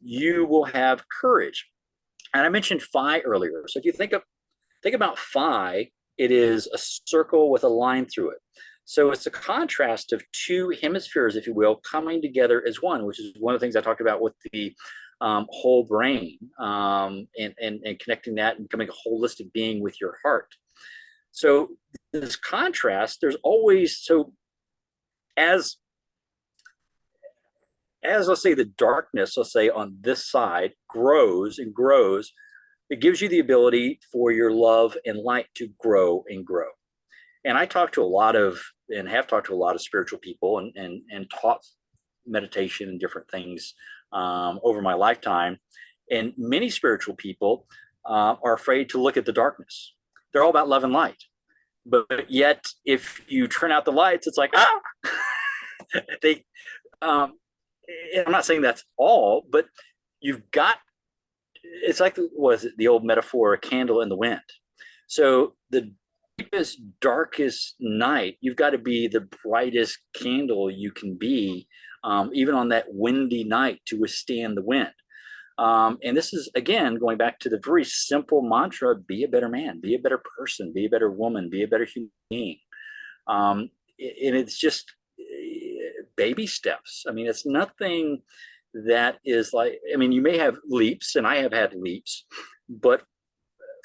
Speaker 2: you will have courage. And I mentioned phi earlier. So if you think about phi, it is a circle with a line through it. So it's a contrast of two hemispheres, if you will, coming together as one, which is one of the things I talked about with the whole brain, and connecting that and becoming a holistic being with your heart. So this contrast, there's always, so as let's say the darkness, let's say on this side, grows and grows, it gives you the ability for your love and light to grow and grow. And I have talked to a lot of spiritual people and taught meditation and different things over my lifetime. And many spiritual people are afraid to look at the darkness. They're all about love and light. But yet, if you turn out the lights, it's like, I'm not saying that's all, but you've got, it's like, the old metaphor, a candle in the wind. So the deepest, darkest night, you've got to be the brightest candle you can be, even on that windy night, to withstand the wind. And this is, again, going back to the very simple mantra: be a better man, be a better person, be a better woman, be a better human being. And it's just baby steps. I mean, it's nothing that is like, I mean, you may have leaps, and I have had leaps, but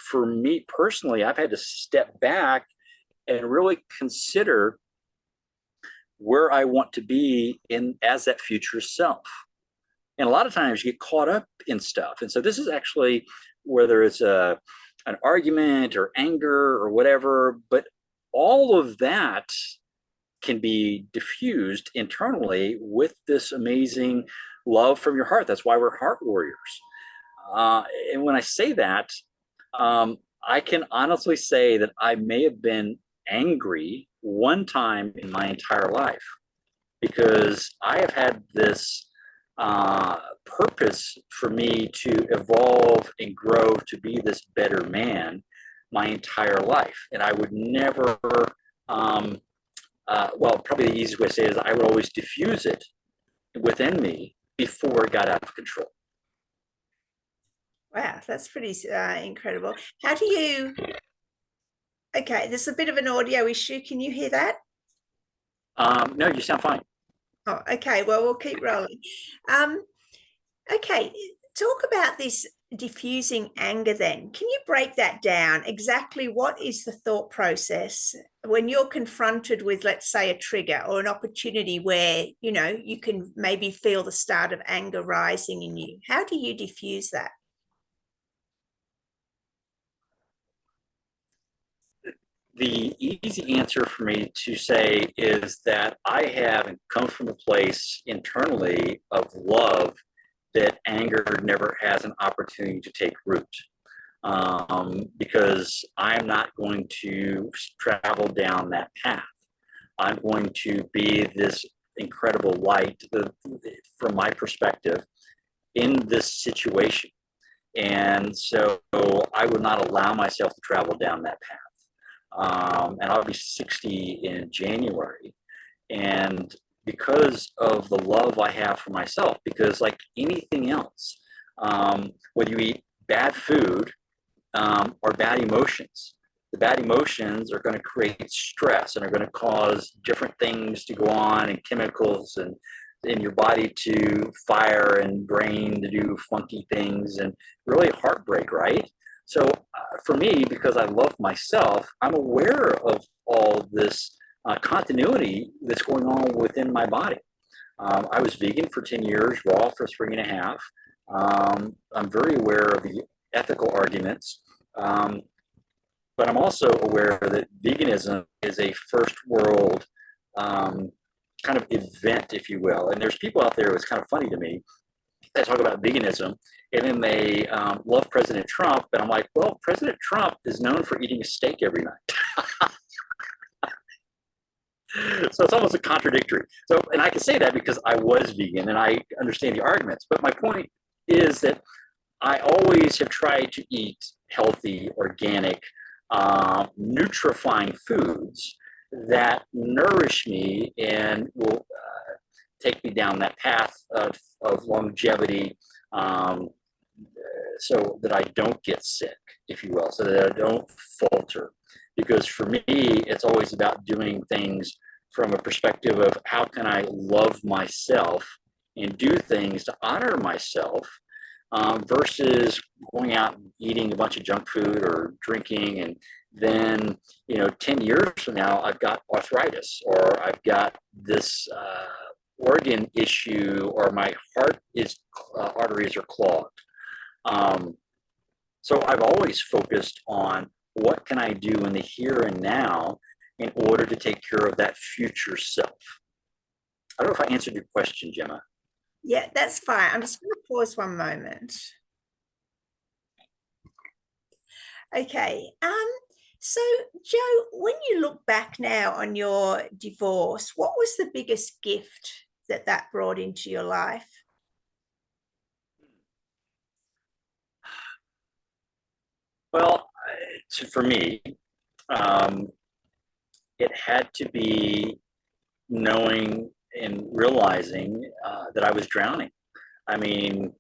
Speaker 2: for me personally, I've had to step back and really consider where I want to be as that future self. And a lot of times you get caught up in stuff. And so this is actually, whether it's an argument or anger or whatever, but all of that can be diffused internally with this amazing love from your heart. That's why we're heart warriors. And when I say that, I can honestly say that I may have been angry one time in my entire life, because I have had this purpose for me to evolve and grow to be this better man my entire life. And I would never, probably the easiest way to say it is I would always diffuse it within me, before it got out of control.
Speaker 1: Wow, that's pretty incredible. How do you, okay, there's a bit of an audio issue. Can you hear that?
Speaker 2: No, you sound fine.
Speaker 1: Oh, okay. Well, we'll keep rolling. Um, okay, talk about this diffusing anger then. Can you break that down? Exactly what is the thought process when you're confronted with, let's say, a trigger or an opportunity where, you know, you can maybe feel the start of anger rising in you? How do you diffuse that?
Speaker 2: The easy answer for me to say is that I have come from a place internally of love that anger never has an opportunity to take root. Because I'm not going to travel down that path. I'm going to be this incredible light, from my perspective, in this situation. And so I would not allow myself to travel down that path. And I'll be 60 in January. And because of the love I have for myself, because like anything else, whether you eat bad food or bad emotions, the bad emotions are going to create stress and are going to cause different things to go on and chemicals and in your body to fire and brain to do funky things and really heartbreak, right? So for me, because I love myself, I'm aware of all this continuity that's going on within my body. I was vegan for 10 years, raw for 3.5. I'm very aware of the ethical arguments, but I'm also aware that veganism is a first world kind of event, if you will. And there's people out there, it's kind of funny to me, they talk about veganism and then they love President Trump. And I'm like, well, President Trump is known for eating a steak every night. So it's almost a contradictory. So, and I can say that because I was vegan and I understand the arguments. But my point is that I always have tried to eat healthy, organic, nutrifying foods that nourish me and will take me down that path of longevity, so that I don't get sick, if you will, so that I don't falter. Because for me, it's always about doing things from a perspective of how can I love myself and do things to honor myself, versus going out and eating a bunch of junk food or drinking. And then, 10 years from now, I've got arthritis or I've got this organ issue or my heart is arteries are clogged. So I've always focused on what can I do in the here and now in order to take care of that future self. I don't know if I answered your question, Gemma.
Speaker 1: Yeah, that's fine. I'm just going to pause one moment. Okay. So Joe, when you look back now on your divorce, what was the biggest gift that brought into your life?
Speaker 2: Well, for me, it had to be knowing and realizing that I was drowning. I mean,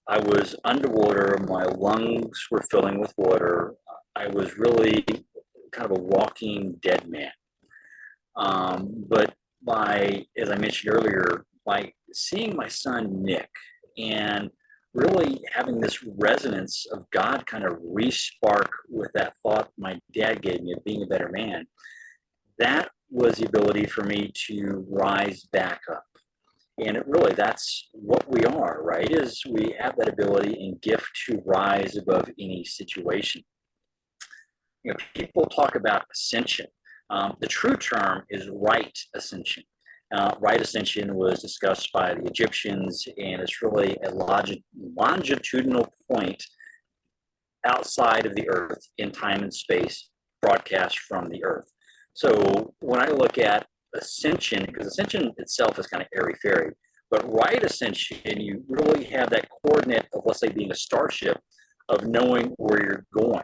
Speaker 2: I was underwater, my lungs were filling with water. I was really kind of a walking dead man. But as I mentioned earlier, by seeing my son Nick and really having this resonance of God kind of re-spark with that thought my dad gave me of being a better man, that was the ability for me to rise back up. And that's what we are, right? Is we have that ability and gift to rise above any situation. People talk about ascension. The true term is right ascension. Right ascension was discussed by the Egyptians, and it's really a longitudinal point outside of the earth in time and space, broadcast from the earth. So when I look at ascension, because ascension itself is kind of airy-fairy, but right ascension, you really have that coordinate of, let's say, being a starship, of knowing where you're going.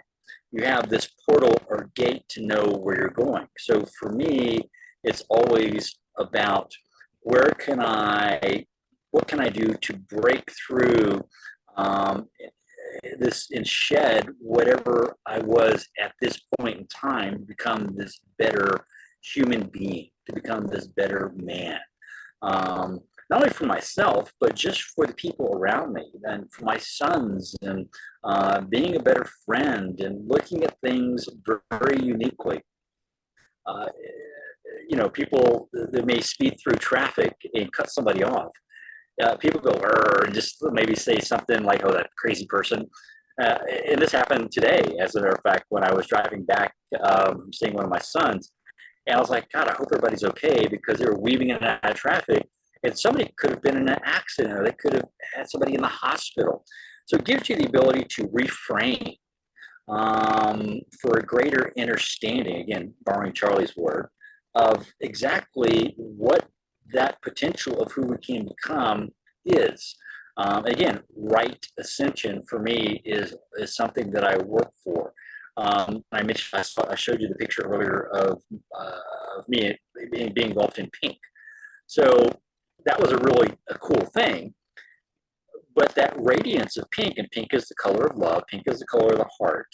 Speaker 2: You have this portal or gate to know where you're going. So for me, it's always about where can I what can I do to break through this and shed whatever I was at this point in time to become this better human being, to become this better man. Not only for myself, but just for the people around me and for my sons, and being a better friend and looking at things very uniquely. People that may speed through traffic and cut somebody off. People go, and just maybe say something like, oh, that crazy person. And this happened today, as a matter of fact, when I was driving back, seeing one of my sons. And I was like, God, I hope everybody's okay, because they were weaving in and out of traffic. And somebody could have been in an accident, or they could have had somebody in the hospital. So it gives you the ability to reframe for a greater understanding, again, borrowing Charlie's word, of exactly what that potential of who we can become is. Again, right ascension for me is something that I work for. I mentioned, I showed you the picture earlier of me being engulfed in pink. So that was a cool thing. But that radiance of pink, and pink is the color of love, pink is the color of the heart,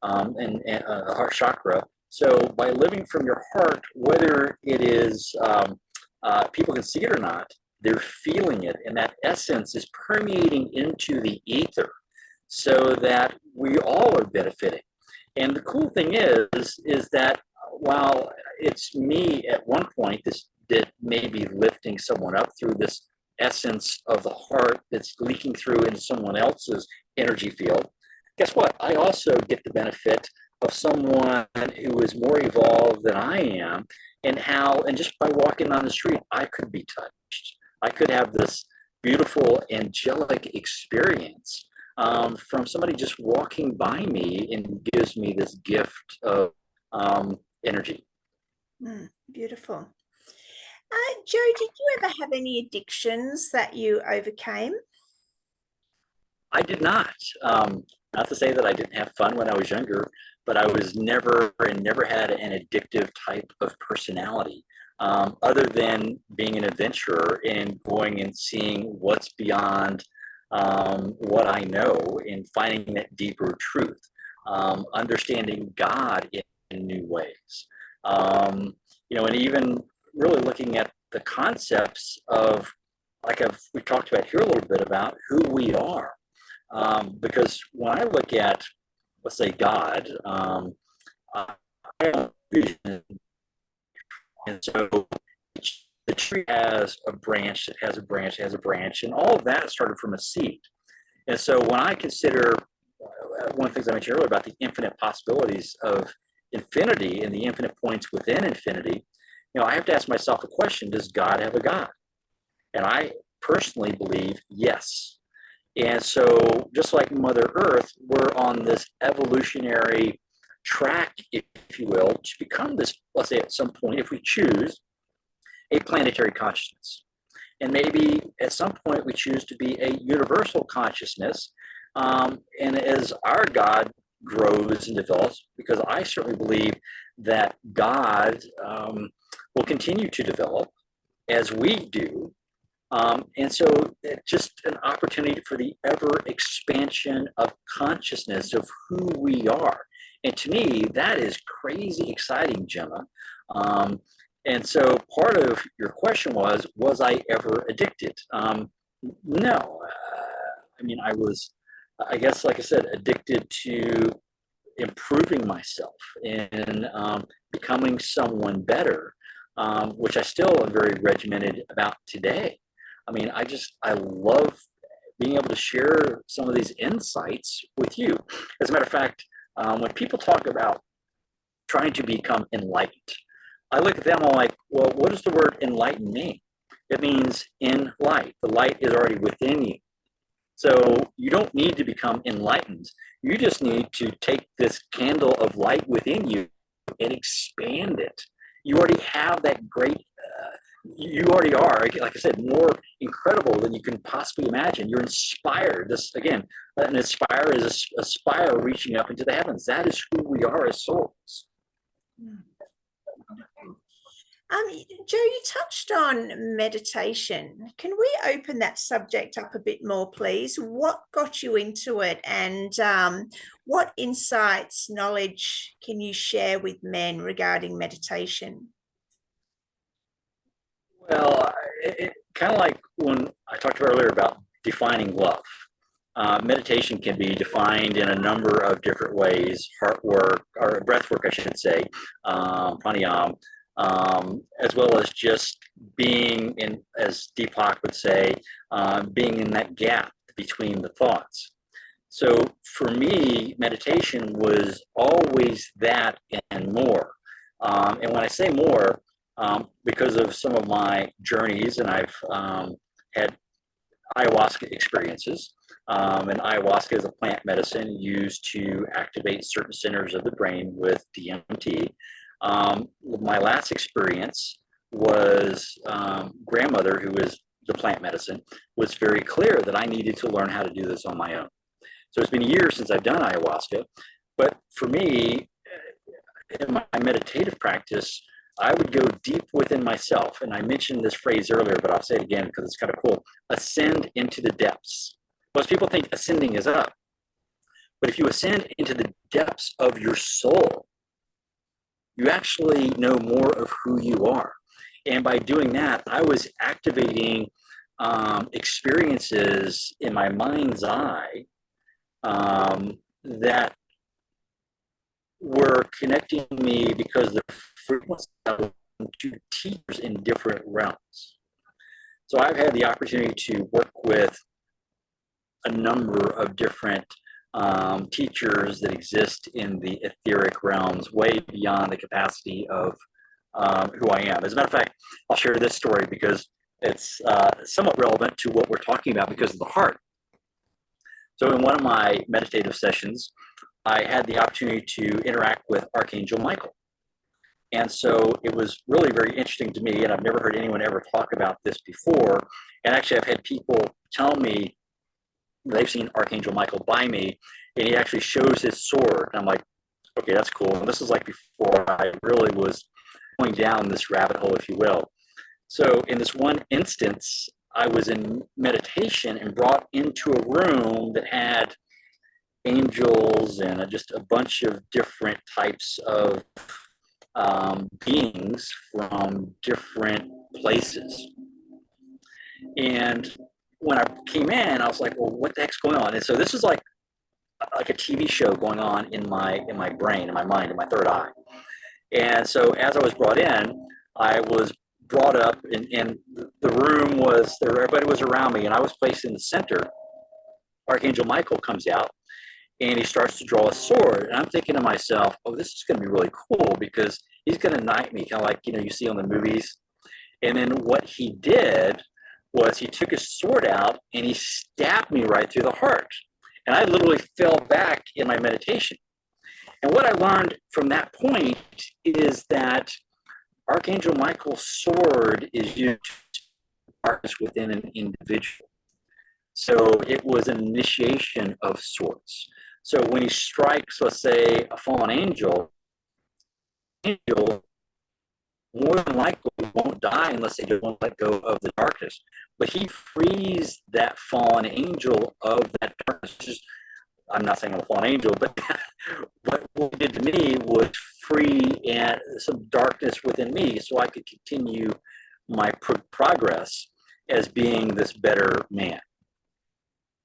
Speaker 2: and the heart chakra. So by living from your heart, whether it is people can see it or not, they're feeling it, and that essence is permeating into the ether, so that we all are benefiting. And the cool thing is that while it's me at one point that may be lifting someone up through this essence of the heart that's leaking through into someone else's energy field, guess what? I also get the benefit of someone who is more evolved than I am, and just by walking on the street, I could be touched. I could have this beautiful angelic experience from somebody just walking by me, and gives me this gift of energy.
Speaker 1: Beautiful. Joe, did you ever have any addictions that you overcame?
Speaker 2: I did not. Not to say that I didn't have fun when I was younger, but I was never had an addictive type of personality, other than being an adventurer and going and seeing what's beyond what I know, and finding that deeper truth, understanding God in new ways. And even really looking at the concepts of, like we talked about here a little bit, about who we are. Because when I look at, let's say, God, I have vision, and so the tree has a branch that has a branch, has a branch, and all of that started from a seed. And so when I consider one of the things I mentioned earlier about the infinite possibilities of infinity and the infinite points within infinity, I have to ask myself a question: does God have a God? And I personally believe yes. And so just like Mother Earth, we're on this evolutionary track, if you will, to become this, let's say at some point, if we choose, a planetary consciousness. And maybe at some point we choose to be a universal consciousness. And as our God grows and develops, because I certainly believe that God will continue to develop as we do. And so it's just an opportunity for the ever expansion of consciousness of who we are. And to me, that is crazy exciting, Gemma. And so part of your question was I ever addicted? No. I was, I guess, like I said, addicted to improving myself and becoming someone better, which I still am very regimented about today. I love being able to share some of these insights with you. As a matter of fact, when people talk about trying to become enlightened, I look at them, I'm like, well, what does the word enlighten mean? It means in light. The light is already within you. So you don't need to become enlightened. You just need to take this candle of light within you and expand it. You already have that great, you already are, like I said, more incredible than you can possibly imagine. You're inspired. This, again, an inspire is a spire reaching up into the heavens. That is who we are as souls.
Speaker 1: Joe, you touched on meditation. Can we open that subject up a bit more, please? What got you into it, and what insights, knowledge can you share with men regarding meditation?
Speaker 2: Well, it kind of like when I talked earlier about defining love. Meditation can be defined in a number of different ways: heart work, or breath work, I should say, pranayama, as well as just being in, as Deepak would say, being in that gap between the thoughts. So for me, meditation was always that and more. And when I say more, because of some of my journeys, and I've had ayahuasca experiences. And ayahuasca is a plant medicine used to activate certain centers of the brain with DMT. My last experience was grandmother, who is the plant medicine, was very clear that I needed to learn how to do this on my own. So it's been years since I've done ayahuasca, but for me, in my meditative practice, I would go deep within myself. And I mentioned this phrase earlier, but I'll say it again because it's kind of cool. Ascend into the depths. Most people think ascending is up. But if you ascend into the depths of your soul, you actually know more of who you are. And by doing that, I was activating experiences in my mind's eye that were connecting me because the frequency of two teachers in different realms. So I've had the opportunity to work with a number of different teachers that exist in the etheric realms, way beyond the capacity of who I am. As a matter of fact, I'll share this story because it's somewhat relevant to what we're talking about because of the heart. So in one of my meditative sessions, I had the opportunity to interact with Archangel Michael. And so it was really very interesting to me, and I've never heard anyone ever talk about this before. And actually, I've had people tell me they've seen Archangel Michael by me, and he actually shows his sword. And I'm like, okay, that's cool. And this is like before I really was going down this rabbit hole, if you will. So in this one instance, I was in meditation and brought into a room that had angels and just a bunch of different types of beings from different places. And when I came in, I was like, well, what the heck's going on? And so this is like a TV show going on in my brain, in my mind, in my third eye. And so as I was brought in, I was brought up, and the room was there, everybody was around me, and I was placed in the center. Archangel Michael comes out and he starts to draw a sword. And I'm thinking to myself, oh, this is going to be really cool because he's going to knight me, kind of like, you see on the movies. And then what he did was he took his sword out and he stabbed me right through the heart. And I literally fell back in my meditation. And what I learned from that point is that Archangel Michael's sword is used to darkness within an individual. So it was an initiation of sorts. So when he strikes, let's say, a fallen angel more than likely won't die unless they don't let go of the darkness. But he frees that fallen angel of that darkness. I'm not saying I'm a fallen angel, but what he did to me was free and some darkness within me so I could continue my progress as being this better man.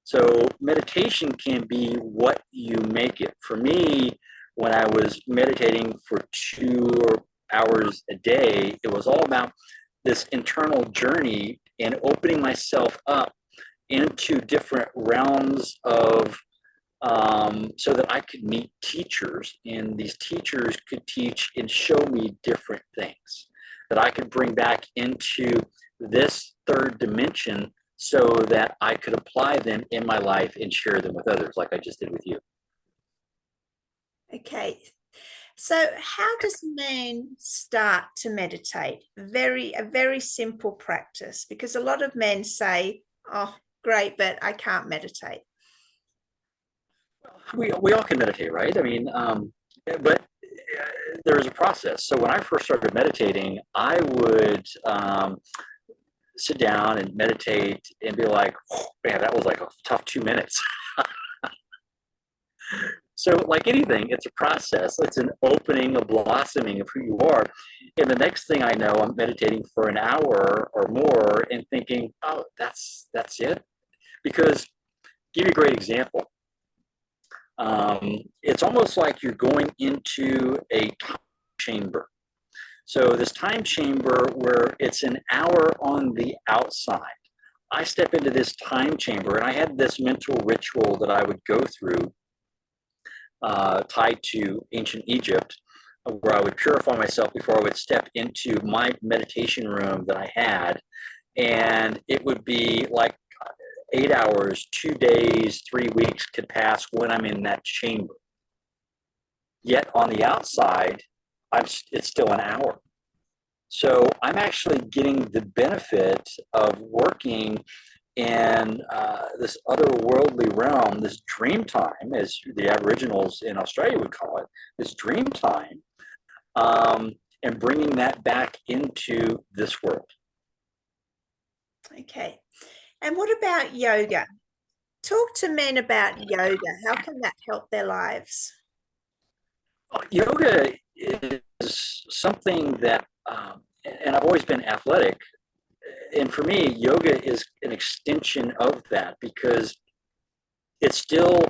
Speaker 2: So meditation can be what you make it. For me, when I was meditating for 2 hours a day, it was all about this internal journey and opening myself up into different realms of so that I could meet teachers, and these teachers could teach and show me different things that I could bring back into this third dimension so that I could apply them in my life and share them with others, like I just did with you.
Speaker 1: Okay. So how does man start to meditate? A very simple practice, because a lot of men say, oh, great, but I can't meditate.
Speaker 2: We all can meditate, right? I mean, but there was a process. So when I first started meditating, I would sit down and meditate and be like, oh, man, that was like a tough 2 minutes. So like anything, it's a process. It's an opening, a blossoming of who you are. And the next thing I know, I'm meditating for an hour or more and thinking, oh, that's it. Because, give you a great example. It's almost like you're going into a time chamber. So this time chamber where it's an hour on the outside. I step into this time chamber, and I had this mental ritual that I would go through tied to ancient Egypt, where I would purify myself before I would step into my meditation room that I had. And it would be like 8 hours, 2 days, 3 weeks could pass when I'm in that chamber. Yet on the outside, it's still an hour. So I'm actually getting the benefit of working in this otherworldly realm, this dream time, as the Aboriginals in Australia would call it, this dream time, and bringing that back into this world.
Speaker 1: Okay. And what about yoga? Talk to men about yoga. How can that help their lives?
Speaker 2: Yoga is something that, and I've always been athletic, and for me, yoga is an extension of that, because it's still,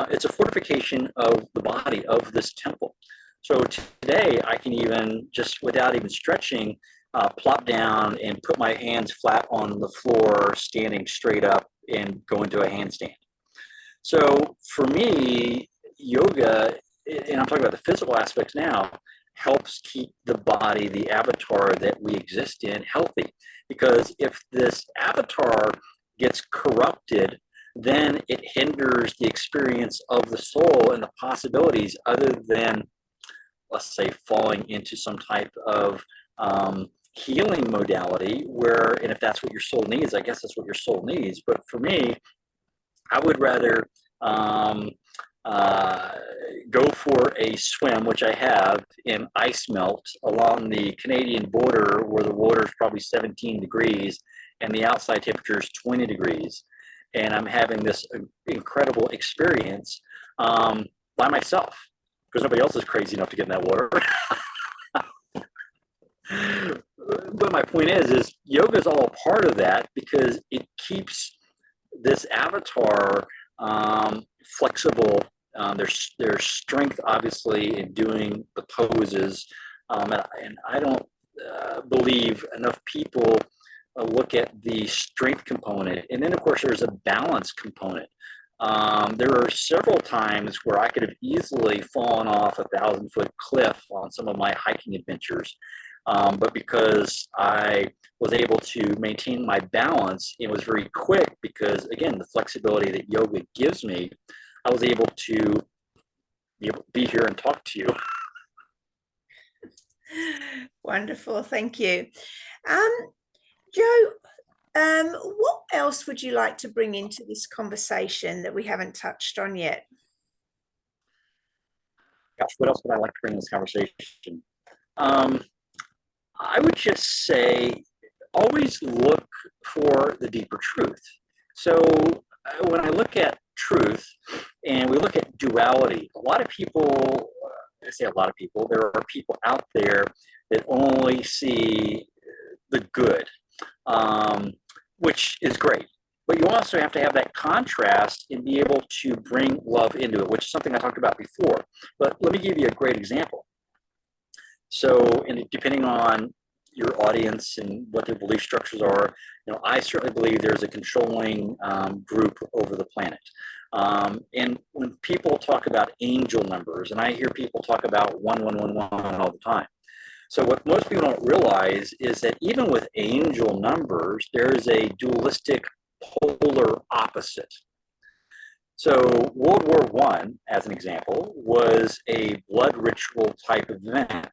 Speaker 2: it's a fortification of the body, of this temple. So today I can even, just without even stretching, plop down and put my hands flat on the floor, standing straight up, and go into a handstand. So for me, yoga, and I'm talking about the physical aspects now, helps keep the body, the avatar that we exist in, healthy. Because if this avatar gets corrupted, then it hinders the experience of the soul and the possibilities, other than, let's say, falling into some type of healing modality where, and if that's what your soul needs, I guess that's what your soul needs. But for me, I would rather go for a swim, which I have, in ice melt along the Canadian border, where the water is probably 17 degrees and the outside temperature is 20 degrees. And I'm having this incredible experience by myself, because nobody else is crazy enough to get in that water. But my point is yoga is all a part of that, because it keeps this avatar flexible. There's strength, obviously, in doing the poses, and I don't believe enough people look at the strength component. And then, of course, there's a balance component. There are several times where I could have easily fallen off a 1,000-foot cliff on some of my hiking adventures. But because I was able to maintain my balance, it was very quick, because, again, the flexibility that yoga gives me, I was able to be here and talk to you.
Speaker 1: Wonderful. Thank you. Joe, what else would you like to bring into this conversation that we haven't touched on yet?
Speaker 2: Gosh, what else would I like to bring in this conversation? I would just say, always look for the deeper truth. So when I look at truth and we look at duality, a lot of people, I say a lot of people, there are people out there that only see the good, which is great. But you also have to have that contrast and be able to bring love into it, which is something I talked about before. But let me give you a great example. So, and depending on your audience and what their belief structures are, I certainly believe there's a controlling group over the planet. And when people talk about angel numbers, and I hear people talk about 1111 all the time. So what most people don't realize is that even with angel numbers, there's a dualistic polar opposite. So World War I, as an example, was a blood ritual type event.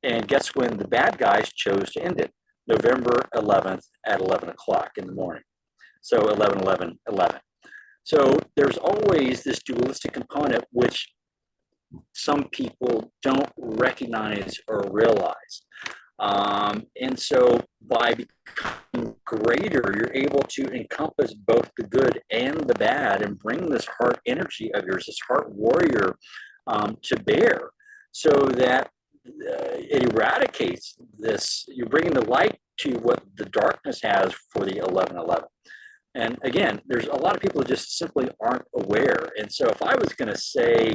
Speaker 2: And guess when the bad guys chose to end it? November 11th at 11 o'clock in the morning. So 11/11/11. So there's always this dualistic component, which some people don't recognize or realize. And so by becoming greater, you're able to encompass both the good and the bad and bring this heart energy of yours, this heart warrior, to bear, so that it eradicates this. You're bringing the light to what the darkness has for the 1111. And again, there's a lot of people who just simply aren't aware. And so if I was going to say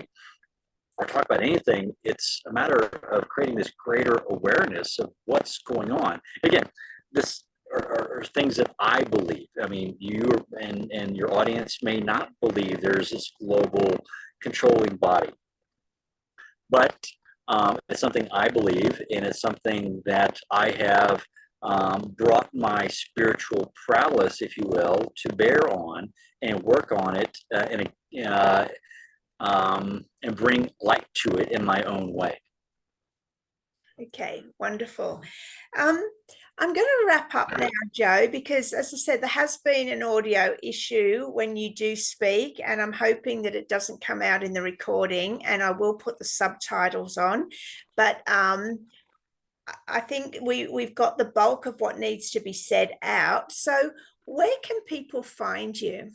Speaker 2: or talk about anything, it's a matter of creating this greater awareness of what's going on. Again, this are things that I believe. I mean, you and your audience may not believe there's this global controlling body, but it's something I believe, and it's something that I have brought my spiritual prowess, if you will, to bear on and work on it and bring light to it in my own way.
Speaker 1: Okay, wonderful. I'm going to wrap up now, Joe, because as I said, there has been an audio issue when you do speak, and I'm hoping that it doesn't come out in the recording, and I will put the subtitles on. But I think we've got the bulk of what needs to be said out. So where can people find you?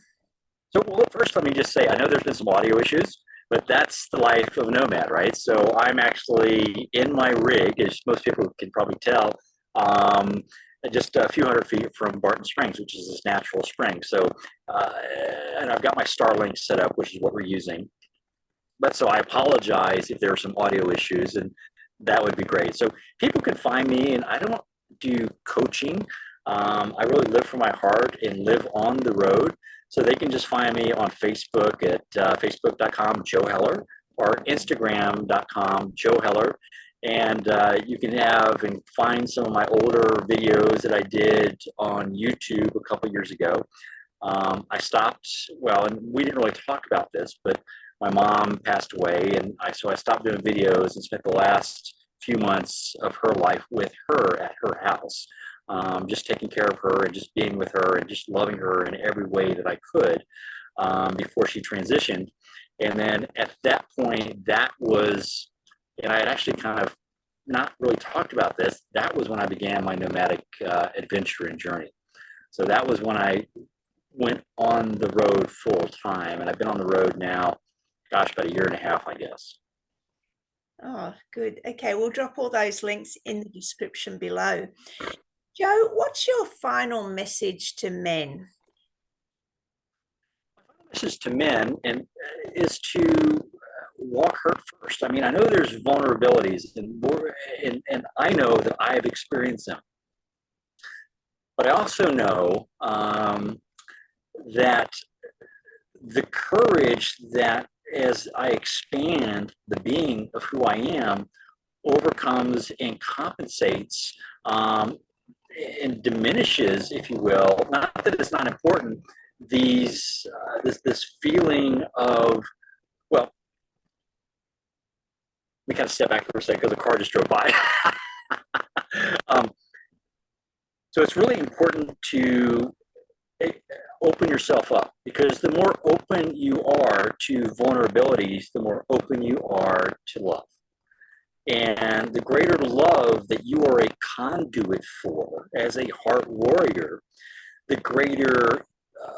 Speaker 2: So, well, first, let me just say, I know there's been some audio issues, but that's the life of a nomad, right? So I'm actually in my rig, as most people can probably tell, just a few hundred feet from Barton Springs, which is this natural spring. So, and I've got my Starlink set up, which is what we're using. But so I apologize if there are some audio issues, and that would be great. So people can find me, and I don't do coaching. I really live from my heart and live on the road. So they can just find me on Facebook at facebook.com, Joe Heller, or Instagram.com, Joe Heller. And you can have and find some of my older videos that I did on YouTube a couple years ago. I stopped, well, and we didn't really talk about this, but my mom passed away, and so I stopped doing videos and spent the last few months of her life with her at her house, just taking care of her and just being with her and just loving her in every way that I could before she transitioned. And then at that point, that was, and I had actually kind of not really talked about this, that was when I began my nomadic adventure and journey. So that was when I went on the road full time, and I've been on the road now, gosh, about a year and a half, I guess.
Speaker 1: Oh, good. Okay, we'll drop all those links in the description below. Joe, what's your final message to men?
Speaker 2: My final message to men is to walk hurt first. I mean, I know there's vulnerabilities, and I know that I have experienced them. But I also know that the courage that as I expand the being of who I am overcomes and compensates and diminishes, if you will, not that it's not important, this feeling of, well, we kind of step back for a second because the car just drove by. So it's really important to open yourself up, because the more open you are to vulnerabilities, the more open you are to love. And the greater love that you are a conduit for as a heart warrior, the greater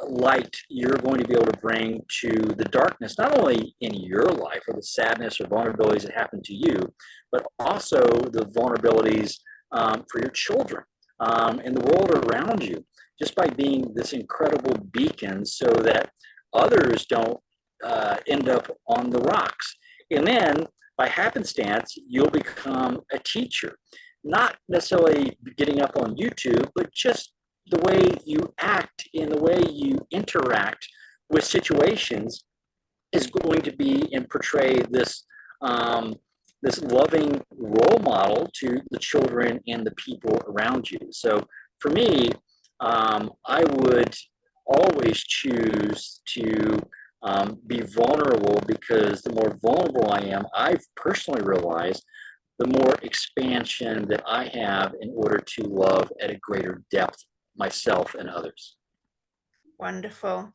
Speaker 2: light you're going to be able to bring to the darkness, not only in your life or the sadness or vulnerabilities that happen to you, but also the vulnerabilities for your children and the world around you, just by being this incredible beacon so that others don't end up on the rocks. And then by happenstance, you'll become a teacher, not necessarily getting up on YouTube, but just the way you act and the way you interact with situations is going to be and portray this this loving role model to the children and the people around you. So for me, I would always choose to be vulnerable, because the more vulnerable I am, I've personally realized the more expansion that I have in order to love at a greater depth myself and others.
Speaker 1: Wonderful.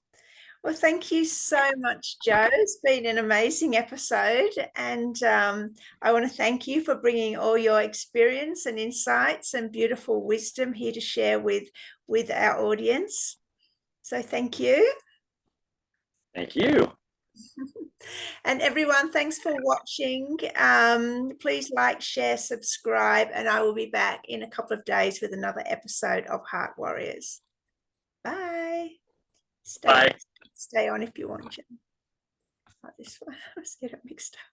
Speaker 1: Well, thank you so much, Joe. It's been an amazing episode. And I want to thank you for bringing all your experience and insights and beautiful wisdom here to share with our audience. So thank you.
Speaker 2: Thank you.
Speaker 1: And everyone, thanks for watching. Please like, share, subscribe, and I will be back in a couple of days with another episode of Heart Warriors. Bye.
Speaker 2: Bye.
Speaker 1: Stay on if you want to. Not this one. I was getting mixed up.